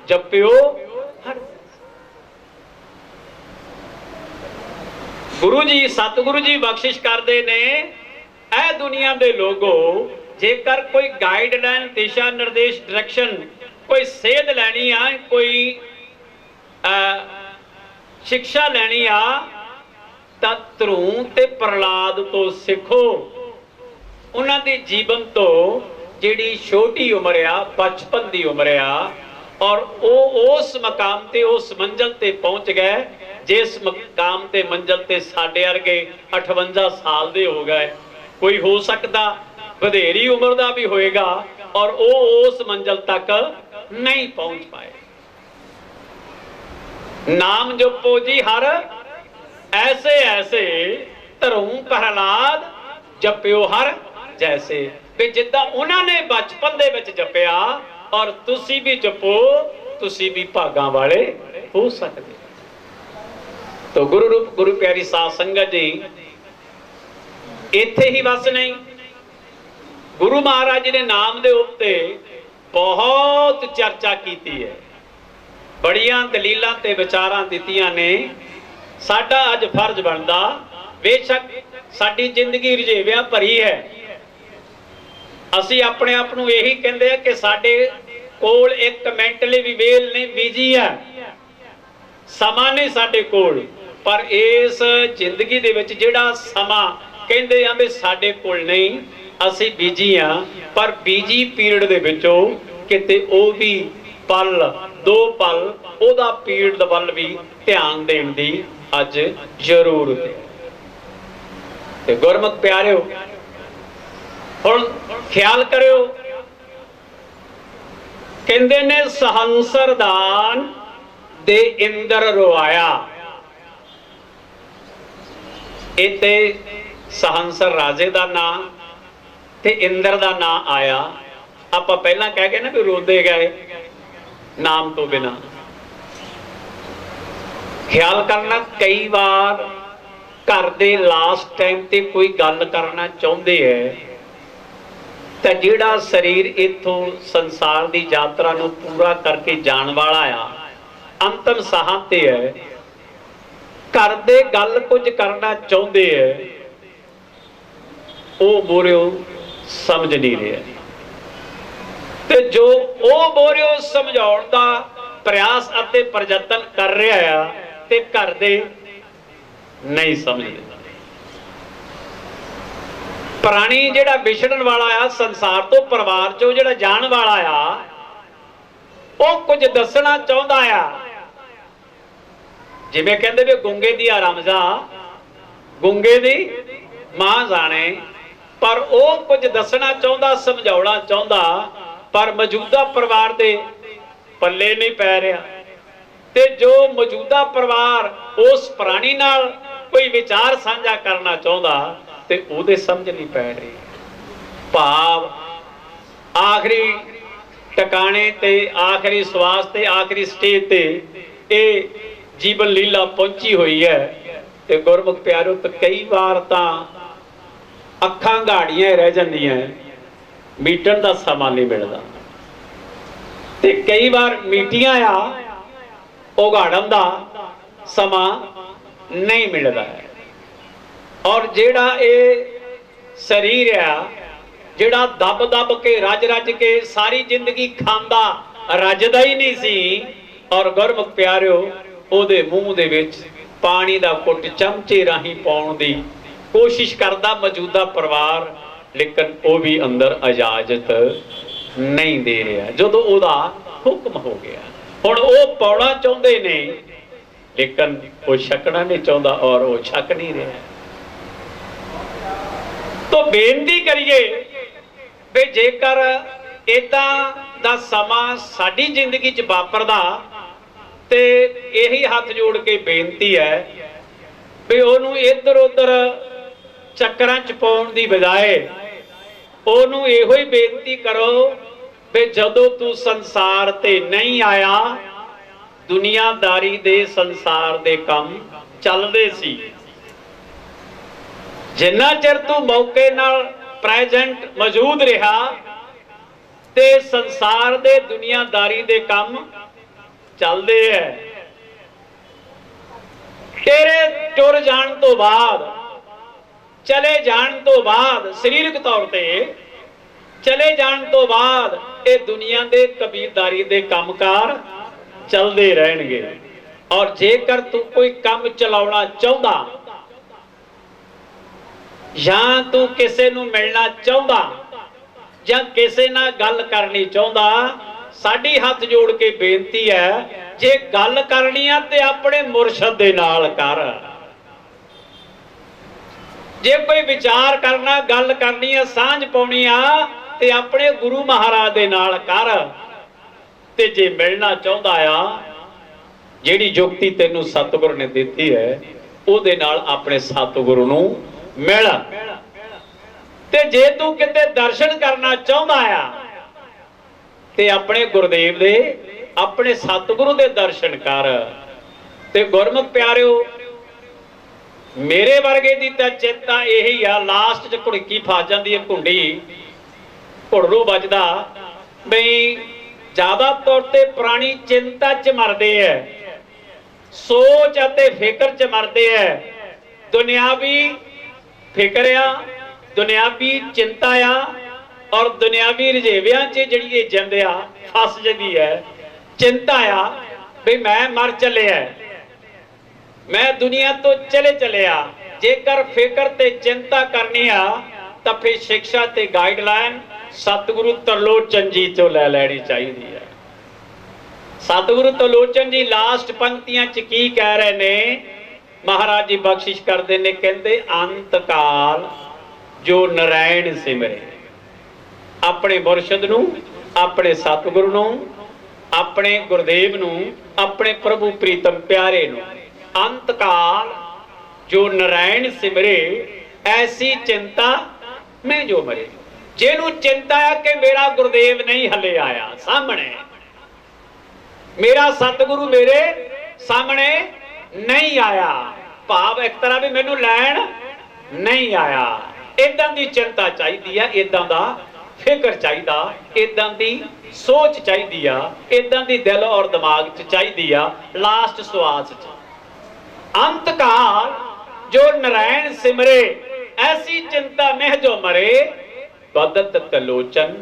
ਜਪਿਓ ਹਰ। ਗੁਰੂ ਜੀ ਸਤਿਗੁਰੂ ਜੀ ਬਖਸ਼ਿਸ਼ ਕਰਦੇ ਨੇ, ਇਹ ਦੁਨੀਆ ਦੇ ਲੋਗੋ ਜੇਕਰ ਕੋਈ ਗਾਈਡਲਾਈਨ, ਦਿਸ਼ਾ ਨਿਰਦੇਸ਼, ਡਾਇਰੈਕਸ਼ਨ, ਕੋਈ ਸੇਧ ਲੈਣੀ ਆ, ਕੋਈ ਸਿੱਖਿਆ ਲੈਣੀ ਆ, ਤਾਂ ਧਰੂ ਤੇ ਪ੍ਰਹਲਾਦ ਤੋਂ ਸਿੱਖੋ। ਉਹਨਾਂ ਦੇ ਜੀਵਨ ਤੋਂ ਜਿਹੜੀ ਛੋਟੀ ਉਮਰ ਆ, ਬਚਪਨ ਦੀ ਉਮਰ ਆ, ਔਰ ਉਹ ਉਸ ਮਕਾਮ ਤੇ, ਉਸ ਮੰਜ਼ਲ ਤੇ ਪਹੁੰਚ ਗਏ ਜਿਸ ਮਕਾਮ ਤੇ ਮੰਜ਼ਲ ਤੇ ਸਾਡੇ ਵਰਗੇ 58 ਸਾਲ ਦੇ ਹੋ ਗਏ। ਕੋਈ ਹੋ ਸਕਦਾ ਵਧੇਰੀ ਉਮਰ ਦਾ ਵੀ ਹੋਏਗਾ, ਔਰ ਉਹ ਉਸ ਮੰਜ਼ਲ ਤੱਕ ਨਹੀਂ ਪਹੁੰਚ ਪਾਏ। ਨਾਮ ਜਪੋ ਜੀ ਹਰ ਐਸੇ ਐਸੇ ਧਰੂ ਪ੍ਰਹਲਾਦ ਜਪਿਓ ਹਰ ਜੈਸੇ। ਵੀ ਜਿੱਦਾਂ ਉਹਨਾਂ ਨੇ ਬਚਪਨ ਦੇ ਵਿੱਚ ਜਪਿਆ, ਔਰ ਤੁਸੀਂ ਵੀ ਜਪੋ, ਤੁਸੀਂ ਵੀ ਭਾਗਾਂ ਵਾਲੇ ਹੋ ਸਕਦੇ। ਤੋ ਗੁਰੂ ਰੂਪ ਗੁਰੂ ਪਿਆਰੀ ਸਾਧ ਸੰਗਤ ਜੀ, ਇੱਥੇ ਹੀ ਬਸ ਨਹੀਂ, ਗੁਰੂ ਮਹਾਰਾਜ ਜੀ ਨੇ ਨਾਮ ਦੇ ਉੱਤੇ ਬਹੁਤ ਚਰਚਾ ਕੀਤੀ ਹੈ, ਬੜੀਆਂ ਦਲੀਲਾਂ ਤੇ ਵਿਚਾਰਾਂ ਦਿੱਤੀਆਂ ਨੇ। ਸਾਡਾ ਅੱਜ ਫਰਜ਼ ਬਣਦਾ, ਬੇਸ਼ੱਕ ਸਾਡੀ ਜ਼ਿੰਦਗੀ ਰੁਝੇਵਿਆਂ ਭਰੀ ਹੈ, ਅਸੀਂ ਆਪਣੇ ਆਪ ਨੂੰ ਇਹੀ ਕਹਿੰਦੇ ਆ ਕਿ ਸਾਡੇ ਕੋਲ ਇੱਕ ਮਿੰਟ ਲਈ ਵੀ ਵੇਲ ਨਹੀਂ, ਬੀਜੀ ਆ, ਸਮਾਂ ਨਹੀਂ ਸਾਡੇ ਕੋਲ। ਪਰ ਇਸ ਜ਼ਿੰਦਗੀ ਦੇ ਵਿੱਚ ਜਿਹੜਾ ਸਮਾਂ ਕਹਿੰਦੇ ਆ ਵੀ ਸਾਡੇ ਕੋਲ ਨਹੀਂ, ਅਸੀਂ ਬੀਜੀ ਆ, ਪਰ ਬੀਜੀ ਪੀਰੀਅਡ ਦੇ ਵਿੱਚੋਂ ਕਿਤੇ ਉਹ ਵੀ ਪਲ, 2 ਪਲ, ਉਹਦਾ ਪੀਰੀਅਡ ਵੱਲ ਵੀ ਧਿਆਨ ਦੇਣ ਦੀ ਅੱਜ ਜ਼ਰੂਰਤ ਹੈ। ਤੇ ਗੁਰਮੁਖ ਪਿਆਰਿਓ, ਹੁਣ ਖਿਆਲ ਕਰਿਓ, ਕਹਿੰਦੇ ਨੇ ਸਹੰਸਰਦਾਨ ਦੇ ਇੰਦਰ ਰਵਾਇਆ। ਇੱਥੇ ਸਹੰਸਰ ਰਾਜੇ ਦਾ ਨਾਂ ਤੇ ਇੰਦਰ ਦਾ ਨਾਂ ਆਇਆ। ਆਪਾਂ ਪਹਿਲਾਂ ਕਹਿ ਗਏ ਨਾ ਵੀ ਰੋਂਦੇ ਗਏ ਨਾਮ ਤੋਂ ਬਿਨਾ। ਖਿਆਲ ਕਰਨਾ, ਕਈ ਵਾਰ ਘਰ ਦੇ ਲਾਸਟ ਟਾਈਮ ਤੇ ਕੋਈ ਗੱਲ ਕਰਨਾ ਚਾਹੁੰਦੇ ਹੈ, ਤਾਂ ਜਿਹੜਾ ਸਰੀਰ ਇੱਥੋਂ ਸੰਸਾਰ ਦੀ ਯਾਤਰਾ ਨੂੰ ਪੂਰਾ ਕਰਕੇ ਜਾਣ ਵਾਲਾ ਆ, ਅੰਤਮ ਸਾਹਾਂ ਤੇ ਹੈ, ਘਰ ਦੇ ਗੱਲ ਕੁਝ ਕਰਨਾ ਚਾਹੁੰਦੇ ਹੈ, ਉਹ ਮੋਰਿਓ ਸਮਝ ਨਹੀਂ ਰਿਹਾ। ਤੇ ਜੋ ਉਹ ਮੋਰਿਓ ਸਮਝਾਉਣ ਦਾ ਪ੍ਰਯਾਸ ਅਤੇ ਪ੍ਰਯਤਨ ਕਰ ਰਿਹਾ ਆ, ਤੇ ਘਰ ਦੇ ਨਹੀਂ ਸਮਝਦੇ। ਪ੍ਰਾਣੀ ਜਿਹੜਾ ਵਿਛੜਨ ਵਾਲਾ ਆ ਸੰਸਾਰ ਤੋਂ, ਪਰਿਵਾਰ ਚੋਂ ਜਿਹੜਾ ਜਾਣ ਵਾਲਾ ਆ, ਉਹ ਕੁਝ ਦੱਸਣਾ ਚਾਹੁੰਦਾ ਆ। ਜਿਵੇਂ ਕਹਿੰਦੇ ਵੀ ਗੁੰਗੇ ਦੀ ਰਮਜ਼ਾ ਗੁੰਗੇ ਦੀ ਮਾਂ ਜਾਣੇ, ਪਰ ਉਹ ਕੁਝ ਦੱਸਣਾ ਚਾਹੁੰਦਾ, ਸਮਝਾਉਣਾ ਚਾਹੁੰਦਾ, ਪਰ ਮੌਜੂਦਾ ਪਰਿਵਾਰ ਦੇ ਪੱਲੇ ਨਹੀਂ ਪੈ ਰਿਹਾ। ਤੇ ਜੋ ਮੌਜੂਦਾ ਪਰਿਵਾਰ ਉਸ ਪ੍ਰਾਣੀ ਨਾਲ ਕੋਈ ਵਿਚਾਰ ਸਾਂਝਾ ਕਰਨਾ ਚਾਹੁੰਦਾ, ਤੇ ਉਹਦੇ ਸਮਝ ਨਹੀਂ ਪੈ ਰਹੀ। ਭਾਵ ਆਖਰੀ ਟਿਕਾਣੇ ਤੇ, ਆਖਰੀ ਸਵਾਸ ਤੇ, ਆਖਰੀ ਸਟੇਜ ਤੇ ਇਹ ਜੀਵਨ ਲੀਲਾ ਪਹੁੰਚੀ ਹੋਈ ਹੈ। ਤੇ ਗੁਰਮੁਖ ਪਿਆਰਿਓ, ਤਾਂ ਕਈ ਵਾਰ ਤਾਂ ਅੱਖਾਂ ਗਾੜੀਆਂ ਰਹਿ ਜਾਂਦੀਆਂ, ਮੀਟਣ ਦਾ ਸਮਾਂ ਨਹੀਂ ਮਿਲਦਾ। ਤੇ ਕਈ ਵਾਰ ਮੀਟੀਆਂ ਆ, ਉਗਾੜਨ ਦਾ ਸਮਾਂ ਨਹੀਂ ਮਿਲਦਾ ਹੈ। ਔਰ ਜਿਹੜਾ ਇਹ ਸਰੀਰ ਆ, ਜਿਹੜਾ ਦਬ ਦਬ ਕੇ, ਰੱਜ ਰੱਜ ਕੇ ਸਾਰੀ ਜ਼ਿੰਦਗੀ ਖਾਂਦਾ, ਰੱਜਦਾ ਹੀ ਨਹੀਂ ਸੀ। ਔਰ ਗੁਰਮੁਖ ਪਿਆਰਿਓ, ਉਹਦੇ ਮੂੰਹ ਦੇ ਵਿੱਚ पानी का घुट चमचे राही पाउण दी कोशिश करता मौजूदा परिवार, लेकिन वो भी अंदर इजाजत नहीं दे रहा जदों ओदा हुक्म हो गया। हुण वो पाउणा चाहुंदे ने लेकिन वो छकना नहीं चाहता और वो छक नहीं रहा। तो बेनती करिए भी जेकर इदां दा समा साडी जिंदगी च वापरदा ते यही हाथ जोड़ के बेनती है भी ओनू इधर उधर चक्करां च पाउण दी बजाए ओनू इहो ही बेनती करो भी जदों तू संसार ते नहीं आया दुनियादारी दे संसार दे काम चलदे सी। जिन्ना चिर तू मौके नाल प्रेजेंट मौजूद रहा ते संसार दे दुनियादारी दे काम चलदे है। तेरे टुर जाण तो बाद चले जाण तो बाद शरीरक तौर ते चले जाण तो बाद ये दुनिया दे कबीरदारी दे कामकार चलते रहणगे। और जेकर तू कोई काम चलाउणा चाहुंदा या तू किसे नूं मिलना चाहुंदा या किसे नाल गल करनी चाहुंदा, साडी हाथ जोड़ के बेनती है जे गल करनी आ ते अपने मुरशद दे नाल कर। जे कोई विचार करना गल करनी है सांझ पाउणी आ ते अपने गुरु महाराज दे नाल कर। ते जे मिलना चाहुंदा आ जिहड़ी जुक्ति तैनूं सतगुर ने दित्ती है उहदे नाल अपने सतगुरु नूं मिल। ते जे तू किते दर्शन करना चाहुंदा आ ते अपने गुरुदेव दे अपने सतगुरु दे दर्शन कर। ते गुरमुख प्यारिओ मेरे वर्गे दी तां चिंता यही आ लास्ट च घुड़की फस जांदी है घुंडी घुड़रू बजदा बई ज्यादा तौर ते प्राणी चिंता च मरदे है, सोच अते फिक्र च मरदे है। दुनियावी फिक्र आ दुनियावी चिंता आ और दुनियावी रजेवियां च जिहड़ी जिंद आ फस जांदी है। चिंता आ भी मैं मर चलिया मैं दुनिया तो चले आ। जेकर फिक्र ते चिंता करनी आ तां फिर शिक्षा ते गाइडलाइन सतगुरु तरलोचन जी तो लै लैनी चाहिए है। सतगुरु तरलोचन जी लास्ट पंक्तियां च की कह रहे ने महाराज जी बख्शिश करते ने कहते अंत काल जो नारायण सिमरे अपने मुरशद नूं अपने सतगुरु नूं अपने गुरदेव नूं अपने प्रभु प्रीतम प्यारे नूं अंत काल जो नारायण सिमरे ऐसी चिंता में जो मरे। जेनू चिंता है कि मेरा गुरुदेव नहीं हले आया सामने, मेरा सतगुरु मेरे सामने नहीं आया, भाव एक तरह भी मैनू लैन नहीं आया। इदां दी चिंता चाहिदी है, इदां दा फिक्र चाहिदा, इदां दी सोच चाहिदी आ, इदां दी दिल और दिमाग च चाहिदी आ। लास्ट श्वास च अंत काल जो नारायण सिमरे ऐसी चिंता में जो मरे बदत तलोचन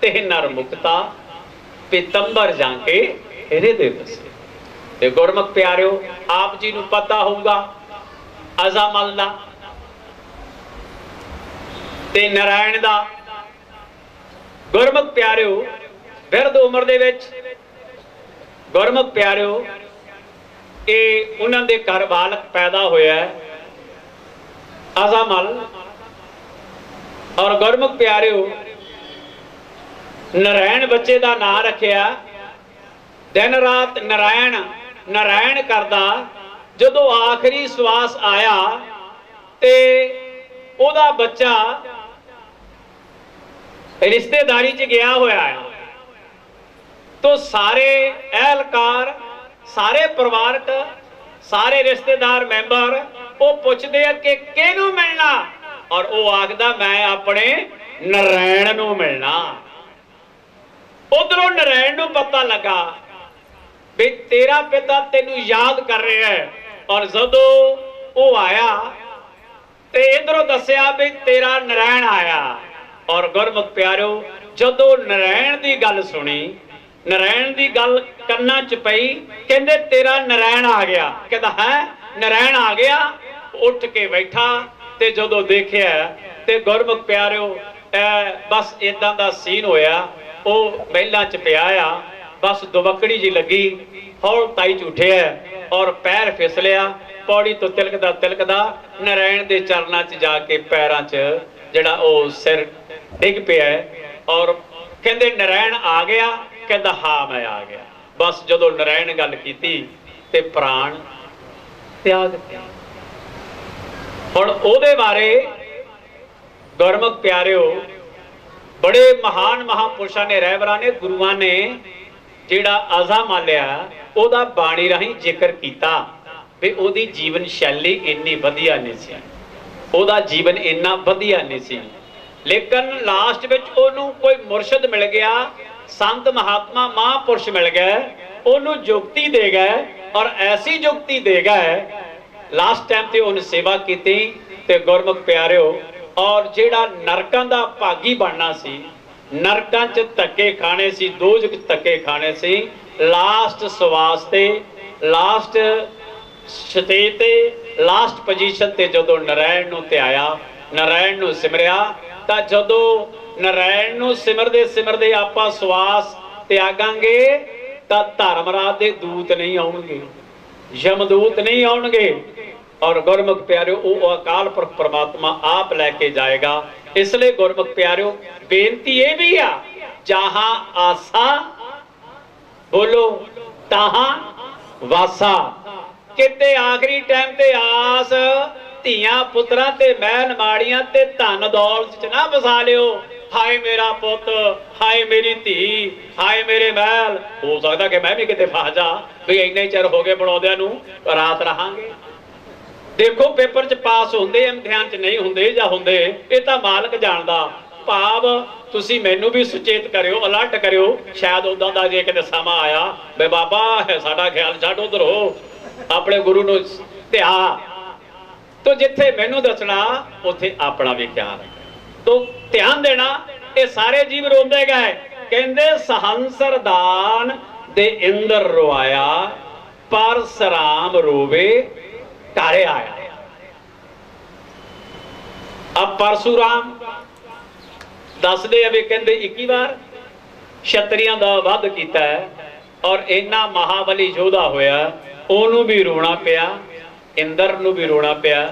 ते नर मुक्ता पितंबर जाके हृदय बसे। ते गुरमुख प्यारिओ आप जी नूं पता होगा अजामल दा ते नारायण दा। गुरमुख प्यारिओ बिरध उम्र दे विच गुरमुख प्यारिओ ये उन्हां दे घर बालक पैदा होया अजामल। और गुरमुख प्यारिओ नारायण बच्चे का नाम रखिया। दिन रात नारायण नारायण करदा। जदों आखिरी श्वास आया ते ओदा बच्चा रिश्तेदारी च गया होया है तो सारे एहलकार सारे परिवारक सारे रिश्तेदार मैंबर वो पूछते हैं कि किहनूं मिलना और वो आखदा मैं अपने नारायण नूं मिलना। उधरों नारायण नूं पता लगा भी तेरा पिता तेनू याद कर रहा है और जदों वो आया ते इधरों दसिया भी तेरा नारायण आया। और गुरमुख प्यारिओ जदों नारायण की गल सुनी नारायण की गल कन्ना च पई कहंदे तेरा नारायण आ गया। कहता है ਨਰੈਣ ਆ ਗਿਆ, ਉੱਠ ਕੇ ਬੈਠਾ ਤੇ ਜਦੋਂ ਦੇਖਿਆ ਤੇ ਗੁਰਮੁਖ ਪਿਆਰਿਓ ਬਸ ਇਦਾਂ ਦਾ ਸੀਨ ਹੋਇਆ। ਉਹ ਮਹਿਲਾਂ 'ਚ ਪਿਆ ਆ, ਬਸ ਦੁਬਕੜੀ ਜੀ ਲੱਗੀ, ਹੌਲ ਤਾਈ ਝੂਠਿਆ ਔਰ ਪੈਰ ਫਿਸਲਿਆ, ਪੌੜੀ ਤੋਂ ਤਿਲਕਦਾ ਨਰੈਣ ਦੇ ਚਰਨਾਂ 'ਚ ਜਾ ਕੇ ਪੈਰਾਂ 'ਚ ਜਿਹੜਾ ਉਹ ਸਿਰ ਡਿੱਗ ਪਿਆ ਔਰ ਕਹਿੰਦੇ ਨਰੈਣ ਆ ਗਿਆ, ਕਹਿੰਦਾ ਹਾਂ ਮੈਂ ਆ ਗਿਆ। ਬਸ ਜਦੋਂ ਨਰੈਣ ਗੱਲ ਕੀਤੀ ਤੇ ਪ੍ਰਾਣ ਤਿਆਗ ਦਿੱਤਾ। ਹੁਣ ਉਹਦੇ ਬਾਰੇ ਗੁਰਮੁਖ ਪਿਆਰਿਓ ਬੜੇ ਮਹਾਨ ਮਹਾਂਪੁਰਸ਼ਾਂ ਨੇ, ਰਹਿਬਰਾਂ ਨੇ, ਗੁਰੂਆਂ ਨੇ ਜਿਹੜਾ ਆਜ਼ਾ ਲਿਆ ਉਹਦਾ ਬਾਣੀ ਰਾਹੀਂ ਜ਼ਿਕਰ ਕੀਤਾ ਵੀ ਉਹਦੀ ਜੀਵਨ ਸ਼ੈਲੀ ਇੰਨੀ ਵਧੀਆ ਨਹੀਂ ਸੀ, ਉਹਦਾ ਜੀਵਨ ਇੰਨਾ ਵਧੀਆ ਨਹੀਂ ਸੀ। ਲੇਕਿਨ ਲਾਸਟ ਵਿੱਚ ਉਹਨੂੰ ਕੋਈ ਮੁਰਸ਼ਿਦ ਮਿਲ ਗਿਆ, ਸੰਤ ਮਹਾਤਮਾ ਮਹਾਂਪੁਰਸ਼ ਮਿਲ ਗਏ, ਉਹਨੂੰ ਜੁਗਤੀ ਦੇ ਗਏ ਔਰ ਐਸੀ ਜੁਗਤੀ ਦੇ ਗਏ ਲਾਸਟ ਟਾਈਮ ਤੇ ਉਹਨੇ ਸੇਵਾ ਕੀਤੀ ਤੇ ਗੁਰਮੁਖ ਪਿਆਰਿਓ ਔਰ ਜਿਹੜਾ ਨਰਕਾਂ ਦਾ ਭਾਗੀ ਬਣਨਾ ਸੀ, ਨਰਕਾਂ 'ਚ ਧੱਕੇ ਖਾਣੇ ਸੀ, ਦੋਜ਼ਖ 'ਚ ਧੱਕੇ ਖਾਣੇ ਸੀ, ਲਾਸਟ ਸਵਾਸ ਤੇ ਲਾਸਟ ਸਟੇਜ ਤੇ ਲਾਸਟ ਪੋਜੀਸ਼ਨ ਤੇ ਜਦੋਂ ਨਰੈਣ ਨੂੰ ਧਿਆਇਆ, ਨਰੈਣ ਨੂੰ ਸਿਮਰਿਆ, ਤਾਂ ਜਦੋਂ ਨਰੈਣ ਨੂੰ ਸਿਮਰਦੇ ਆਪਾਂ ਸਵਾਸ ਤਿਆਗਾਂਗੇ ਤਾਂ ਧਰਮਰਾਜ ਦੇ ਦੂਤ ਨਹੀਂ ਆਉਣਗੇ, ਯਮਦੂਤ ਨਹੀਂ ਆਉਣਗੇ ਔਰ ਗੁਰਮੁਖ ਪਿਆਰਿਓ ਉਹ ਅਕਾਲ ਪੁਰਖ ਪ੍ਰਮਾਤਮਾ ਆਪ ਲੈ ਕੇ ਜਾਏਗਾ। ਇਸ ਲਈ ਗੁਰਮੁਖ ਪਿਆਰਿਓ ਬੇਨਤੀ ਇਹ ਵੀ ਆ, ਜਹਾਂ ਆਸਾ ਬੋਲੋ ਤਹਾਂ ਵਾਸਾ। ਕਿਤੇ ਆਖਰੀ ਟਾਈਮ ਤੇ ਆਸ ਧੀਆਂ ਪੁੱਤਰਾਂ ਤੇ ਮਹਿਲ ਮਾੜੀਆਂ ਤੇ ਧਨ ਦੌਲਤ 'ਚ ਨਾ ਵਸਾ ਲਿਓ। ਹਾਏ ਮੇਰਾ ਪੁੱਤ, ਹਾਏ ਮੇਰੀ ਧੀ, ਹਾਏ ਮੇਰੇ ਮਹਿਲ। ਹੋ ਸਕਦਾ ਕਿ ਮੈਂ ਵੀ ਕਿਤੇ ਫਸ ਜਾ ਵੀ ਇੰਨੇ ਚਿਰ ਹੋ ਗਏ ਬਣਾਉਂਦਿਆਂ ਨੂੰ, ਰਾਤ ਰਹਾਂਗੇ। ਦੇਖੋ ਪੇਪਰ 'ਚ ਪਾਸ ਹੁੰਦੇ, ਇਮਤਿਹਾਨ 'ਚ ਨਹੀਂ ਹੁੰਦੇ ਜਾਂ ਹੁੰਦੇ, ਇਹ ਤਾਂ ਮਾਲਕ ਜਾਣਦਾ। ਭਾਵ ਤੁਸੀਂ ਮੈਨੂੰ ਵੀ ਸੁਚੇਤ ਕਰਿਓ, ਅਲਰਟ ਕਰਿਓ, ਸ਼ਾਇਦ ਉਦਾਂ ਦਾ ਜੇ ਕਿਤੇ ਸਮਾਂ ਆਇਆ ਬਈ ਬਾਬਾ ਸਾਡਾ ਖਿਆਲ ਛੱਡ, ਉਧਰ ਹੋ ਆਪਣੇ ਗੁਰੂ ਨੂੰ ਧਿਆ। ਤੋ ਜਿੱਥੇ ਮੈਨੂੰ ਦੱਸਣਾ ਉੱਥੇ ਆਪਣਾ ਵੀ ਖਿਆਲ ਤੋ ਧਿਆਨ ਦੇਣਾ। ਇਹ ਸਾਰੇ ਜੀਵ ਰੋਂਦੇ ਗਏ, ਕਹਿੰਦੇ ਸਹੰਸਰ ਦਾਨ ਦੇ ਇੰਦਰ ਰਵਾਇਆ, ਪਰਸਰਾਮ ਰੋਵੇ ਘਰ ਆਇਆ। अब परशुराम दसदे भी कहते 21 वार क्षत्रियां दा वध कीता है और इन्ना महाबली योधा होया, ओनू भी रोना पिया, इंदर नू भी रोना पिया,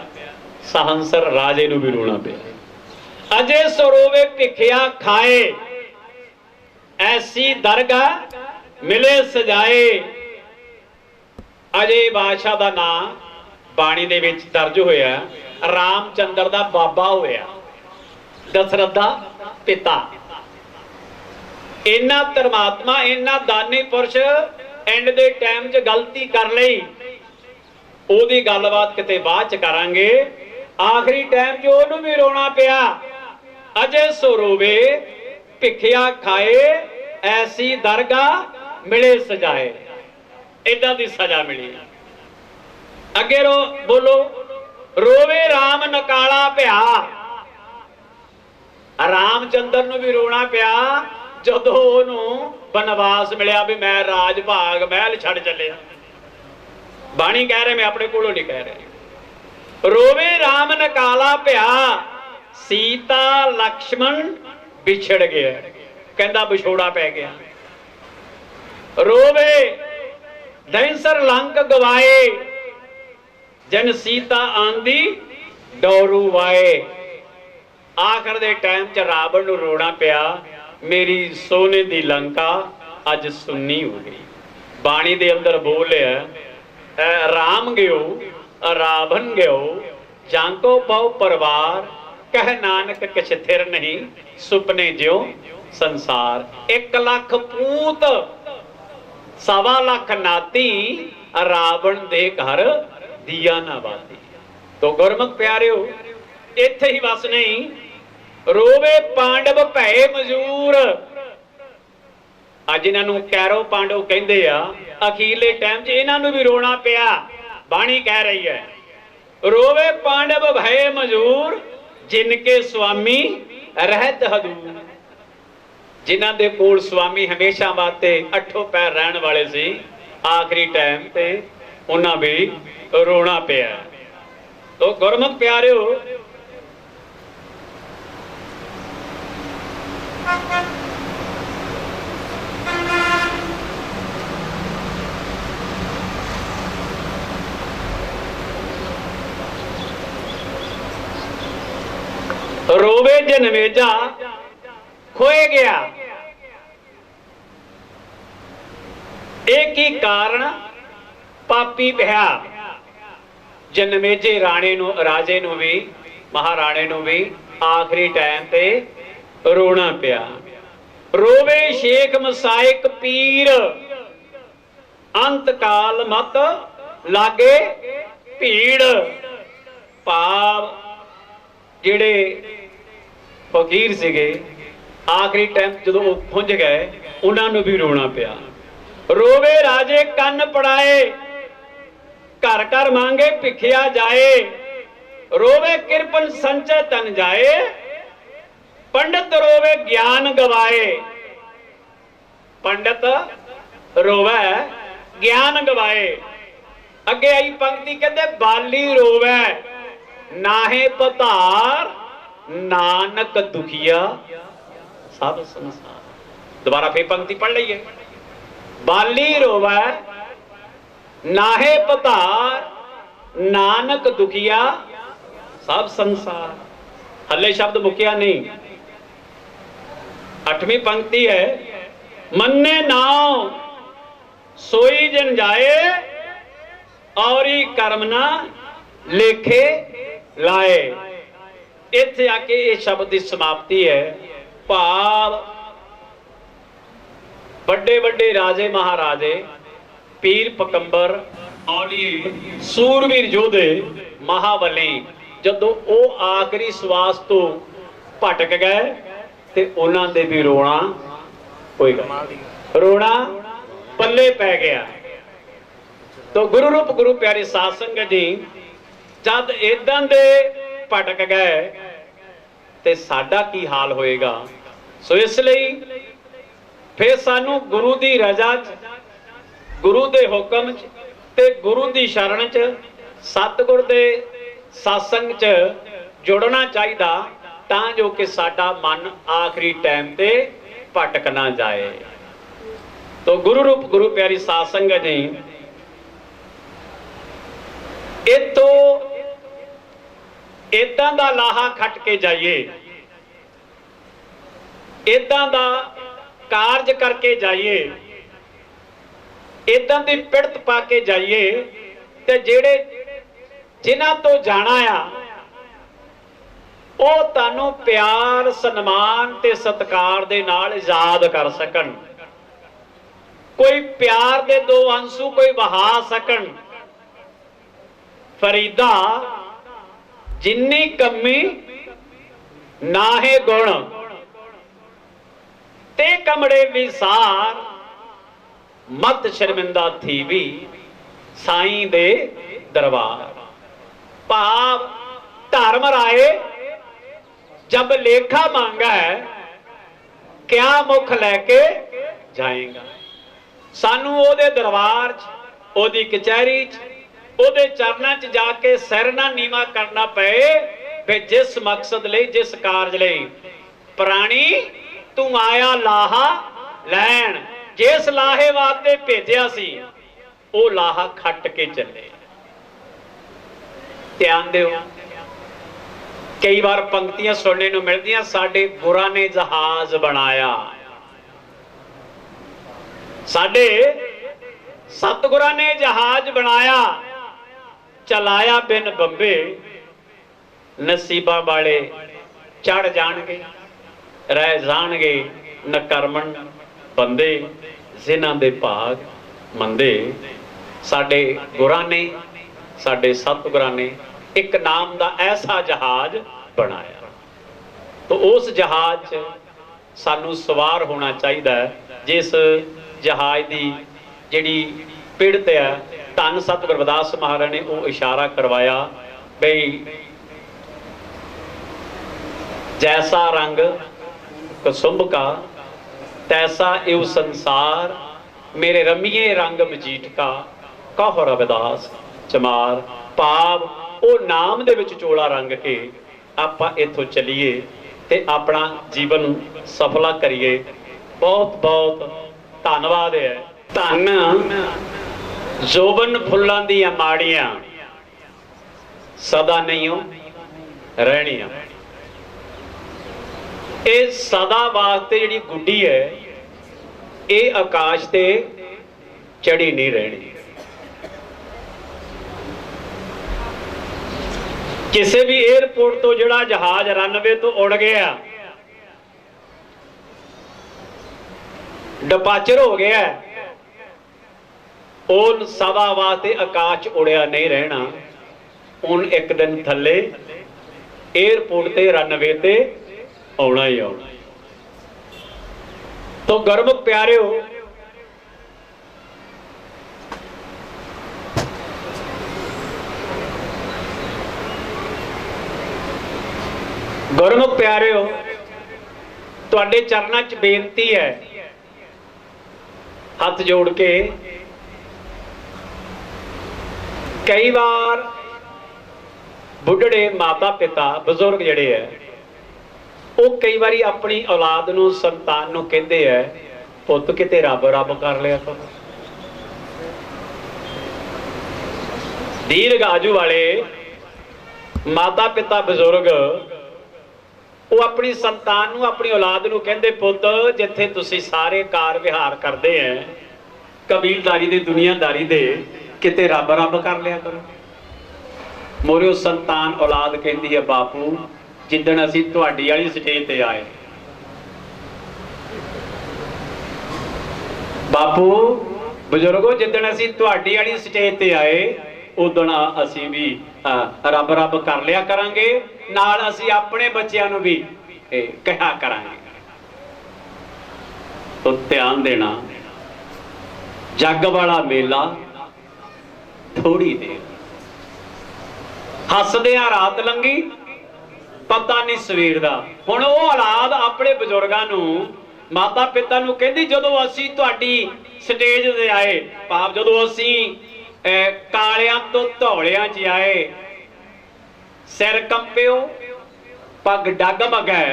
सहंसर राजे नू भी रोना पिया। अजे सरोवे भिखिया खाए, ऐसी दरगाह मिले सजाए। अजे बादशाह दा नाम बाणी दे विच दर्ज होया, रामचंद्र दा बाबा होया, दशरथ दा पिता। इन्ना धर्मात्मा, इन्ना दानी पुरुष एंड दे टाइम च गलती कर लई, ओदी गलबात किते बाद च करांगे। आखिरी टाइम च ओनू भी रोना पिया। अजे सो रोवे भिखिया खाए, ऐसी दरगाह मिले सजाए। इदां दी सजा मिली। अगे रो बोलो, रोवे राम नकाला पिया। रामचंद्र नू भी रोना पिया जदों ओनू बनवास मिलिया भी मैं राज भाग महल छड़ चलिया। बाणी कह रहे, मैं अपने कोलों नहीं कह रहे। रोवे राम नकाला पिया, सीता लक्ष्मण बिछड़ गया, कहंदा विछोड़ा पै गया। रोवे दैंसर लंक गवाए, जन सीता आंदी डोरू वाए। आखिर दे टाइम च रावण नू रोना पिया, मेरी सोने दी लंका अज सुन्नी हो गई। बाणी दे अंदर बोलिया, राम गयो रावण गयो, जांको पाओ परवार, कह नानक किछ थिर नहीं, सुपने ज्यो संसार। 1 लाख पूत 1.25 लाख नाती, रावण दे घर दिया ना बाती। तो गुरमुख प्यारिओ इत्थे ही बस नहीं, रोवे पांडव भय मजूर। अज इन्हां नूं कैरो पांडव कहंदे आ, अखीरले टाइम च इन्हां नूं भी रोना पिया। बाणी कह रही है, रोवे पांडव भय मजूर, जिनके स्वामी रहत हदूर। जिन्हां दे कोल स्वामी हमेशा वास्ते 8 पैर रहन वाले सी, आखिरी टाइम ते ਉਹਨਾਂ ਵੀ ਰੋਣਾ ਪਿਆ। तो गुरमुख प्यारिओ, रोवे जनमेजा खोए गया। एक ही कारण पापी बहा। जनमेजे राणे नूं, राजे नूं भी, महाराणे नूं भी आखिरी टाइम ते रोना पिया। रोवे शेख मसाइक पीर, अंत काल मत लागे भीड़। भाव जिहड़े फकीर सीगे आखिरी टाइम जदों वो पुंज गए, उन्हां नूं भी रोना पिया। रोवे राजे कन्न पड़ाए, घर घर मांगे भिखिया जाए। रोवे किरपन संचय तन जाए, पंडित रोवे ज्ञान गवाए। पंडित रोवे ज्ञान गवाए। अगे आई पंक्ति कहते बाली रोवे नाहे पधार, नानक दुखिया सब संसार। दोबारा फिर पंक्ति पढ़ लीजिए। बाली रोवे नाहे पधार, नानक दुखिया सब संसार। हले शब्द मुकिया नहीं। 8वीं पंक्ति है, मन्ने नाव सोई जन जाए, औरी कर्म ना लेखे लाए। इत्थे आके ये शब्द की समाप्ति है। भाव बड़े बड़े राजे महाराजे, पीर पकंबर, औलिए, सूरवीर योधे, महाबली जदों वो आखिरी श्वास तो भटक गए ते उन्हां दे भी रोना होएगा, रोना पल्ले पै गया। तो गुरु रूप गुरु प्यारे साध संगत जी जद इदां दे भटक गए ते साडा की हाल होएगा। सो इसलिए फिर सानू गुरु दी रजा च, गुरु दे हुक्म च ते गुरु दी शरण च, सतगुर दे सत्संग च जुड़ना चाहिदा, तां जो कि साडा मन आखिरी टाइम ते भटक ना जाए। तो गुरु रूप गुरु प्यारी साध संगत जी इतों इदां दा लाहा खट के जाइए, इदां दा कारज करके जाइए, इदां दी पिड़त पा के जाइए ते जेड़े जिन्हां तो जाना आ ਉਹ ਤੁਹਾਨੂੰ प्यार सन्मान ते सत्कार दे नाल याद कर सकन। कोई प्यार दे दो आंसू कोई बहा सकन। फरीदा जिन्नी कमी नाहे गुण, ते कमड़े विसार मत शर्मिंदा थी भी साईं दे दरबार। भाव धर्म राए जब लेखा मांगा है, क्या मुख लैके जाएगा। सानू ओदे दरबार च, ओदी कचहरी च, ओदे चरनां च जाके सिर ना नीवा करना पे भी जिस मकसद ले, जिस कारज ले। प्राणी तू आया लाहा लैन, जिस लाहे वास्ते भेजिया सी ओ लाहा खट के चले। ध्यान दिओ, कई बार पंक्तियां सुनने को मिलदियां, साडे गुरां ने जहाज बनाया, साडे सतगुरां ने जहाज बनाया, चलाया बिन बंबे, नसीबा वाले चढ़ जाणगे, रह जाणगे नकरमन बंदे, जिन्हां दे भाग मंदे। साडे गुरां ने, साडे सतगुरां ने एक नाम दा ऐसा जहाज बनाया। तो उस जहाज च सानू सवार होना चाहिए, जिस जहाज की जिहड़ी पिड़त है, धन सत गुरु रविदास महाराज ने वो इशारा करवाया बई जैसा रंग कसुंभ का तैसा इव संसार, मेरे रमिए रंग मजीठ का, कहो रविदास चमार भाव वो नाम दे विच चोला रंग के आपां इत्थों चलीए ते अपना जीवन सफला करिए। बहुत बहुत धन्नवाद है। धन जोबन फुल्लां दियां माड़ियां सदा नहीं रहनियां। ये सदा वास्ते जिहड़ी गुड्डी है ये आकाश ते चढ़ी नहीं रहनी। किसी भी एयरपोर्ट तो जिहड़ा जहाज रनवे तो उड़ गया डिपाचर हो गया उन सदा वास्ते आकाश उड़िया नहीं रहना। उन एक दिन थले एयरपोर्ट ते रनवे ते आना ही आना। तो गुरमुख प्यारिओ गुरमुख प्यारिओ तुहाडे चरनां च बेनती है हथ जोड़ के। कई बार बुढ़ड़े माता पिता बजुर्ग जिहड़े है वो कई बारी अपनी औलाद नूं संतान नूं कहंदे है पुत्त किते रब रब कर लिया करो। दीर्घ आजू वाले माता पिता बजुर्ग वो अपनी संतान नूं अपनी औलाद नूं कहंदे पुत्त जिथे तुसीं सारे कार विहार करते हैं कबीलदारी दे दुनियादारी दे किते रब रब कर लिया करो। मोरियो संतान औलाद कहती है बापू जिदन असीं तुहाडी वाली स्टेज ते आए बापू बजुर्गो जिदन असीं तुहाडी वाली स्टेज ते आए उदण असीं भी रब रब कर लिया करांगे नाल असीं अपने बच्चिआं नूं भी कहा करांगे। तो ध्यान देना जग वाला मेला थोड़ी देर हसदियां रात लंघी पता नहीं सवेर दा। हुण वो औलाद अपने बजुर्गां नूं माता पिता नूं कहंदी जदों असीं तुहाडी स्टेज ते आए भाव जदों असीं कालियां तो धौलियां च आए सिर कंपिओ पग डगमगै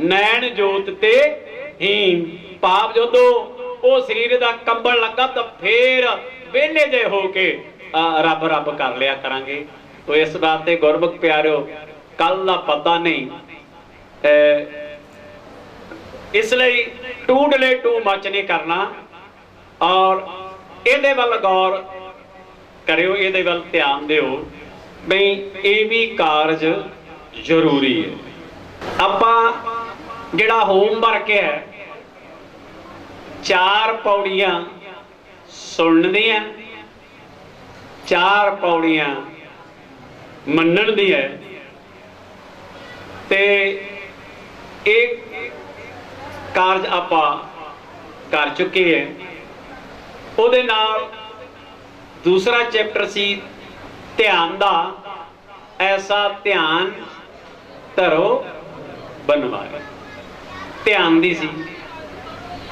नैन जोत ते हीम भाव जदों वो शरीर दा कंबल लगा तो फिर वेले जे हो के रब रब कर लिया करांगे। तो इस बात ते गुरमुख प्यारिओ कल दा पता नहीं इसलिए टू डले टू मच नहीं करना और इहदे वल गौर करियो इहदे वल ध्यान दिओ बई ये भी कारज जरूरी है। आपां जिहड़ा होमवर्क है 4 पौड़ियां सुनन दियां 4 पौड़ियां मनन दी है ते एक कारज आपां कर चुके हैं। उहदे नाल दूसरा चैप्टर सी ध्यान दा ऐसा ध्यान धरो बनवाए ध्यान दी सी।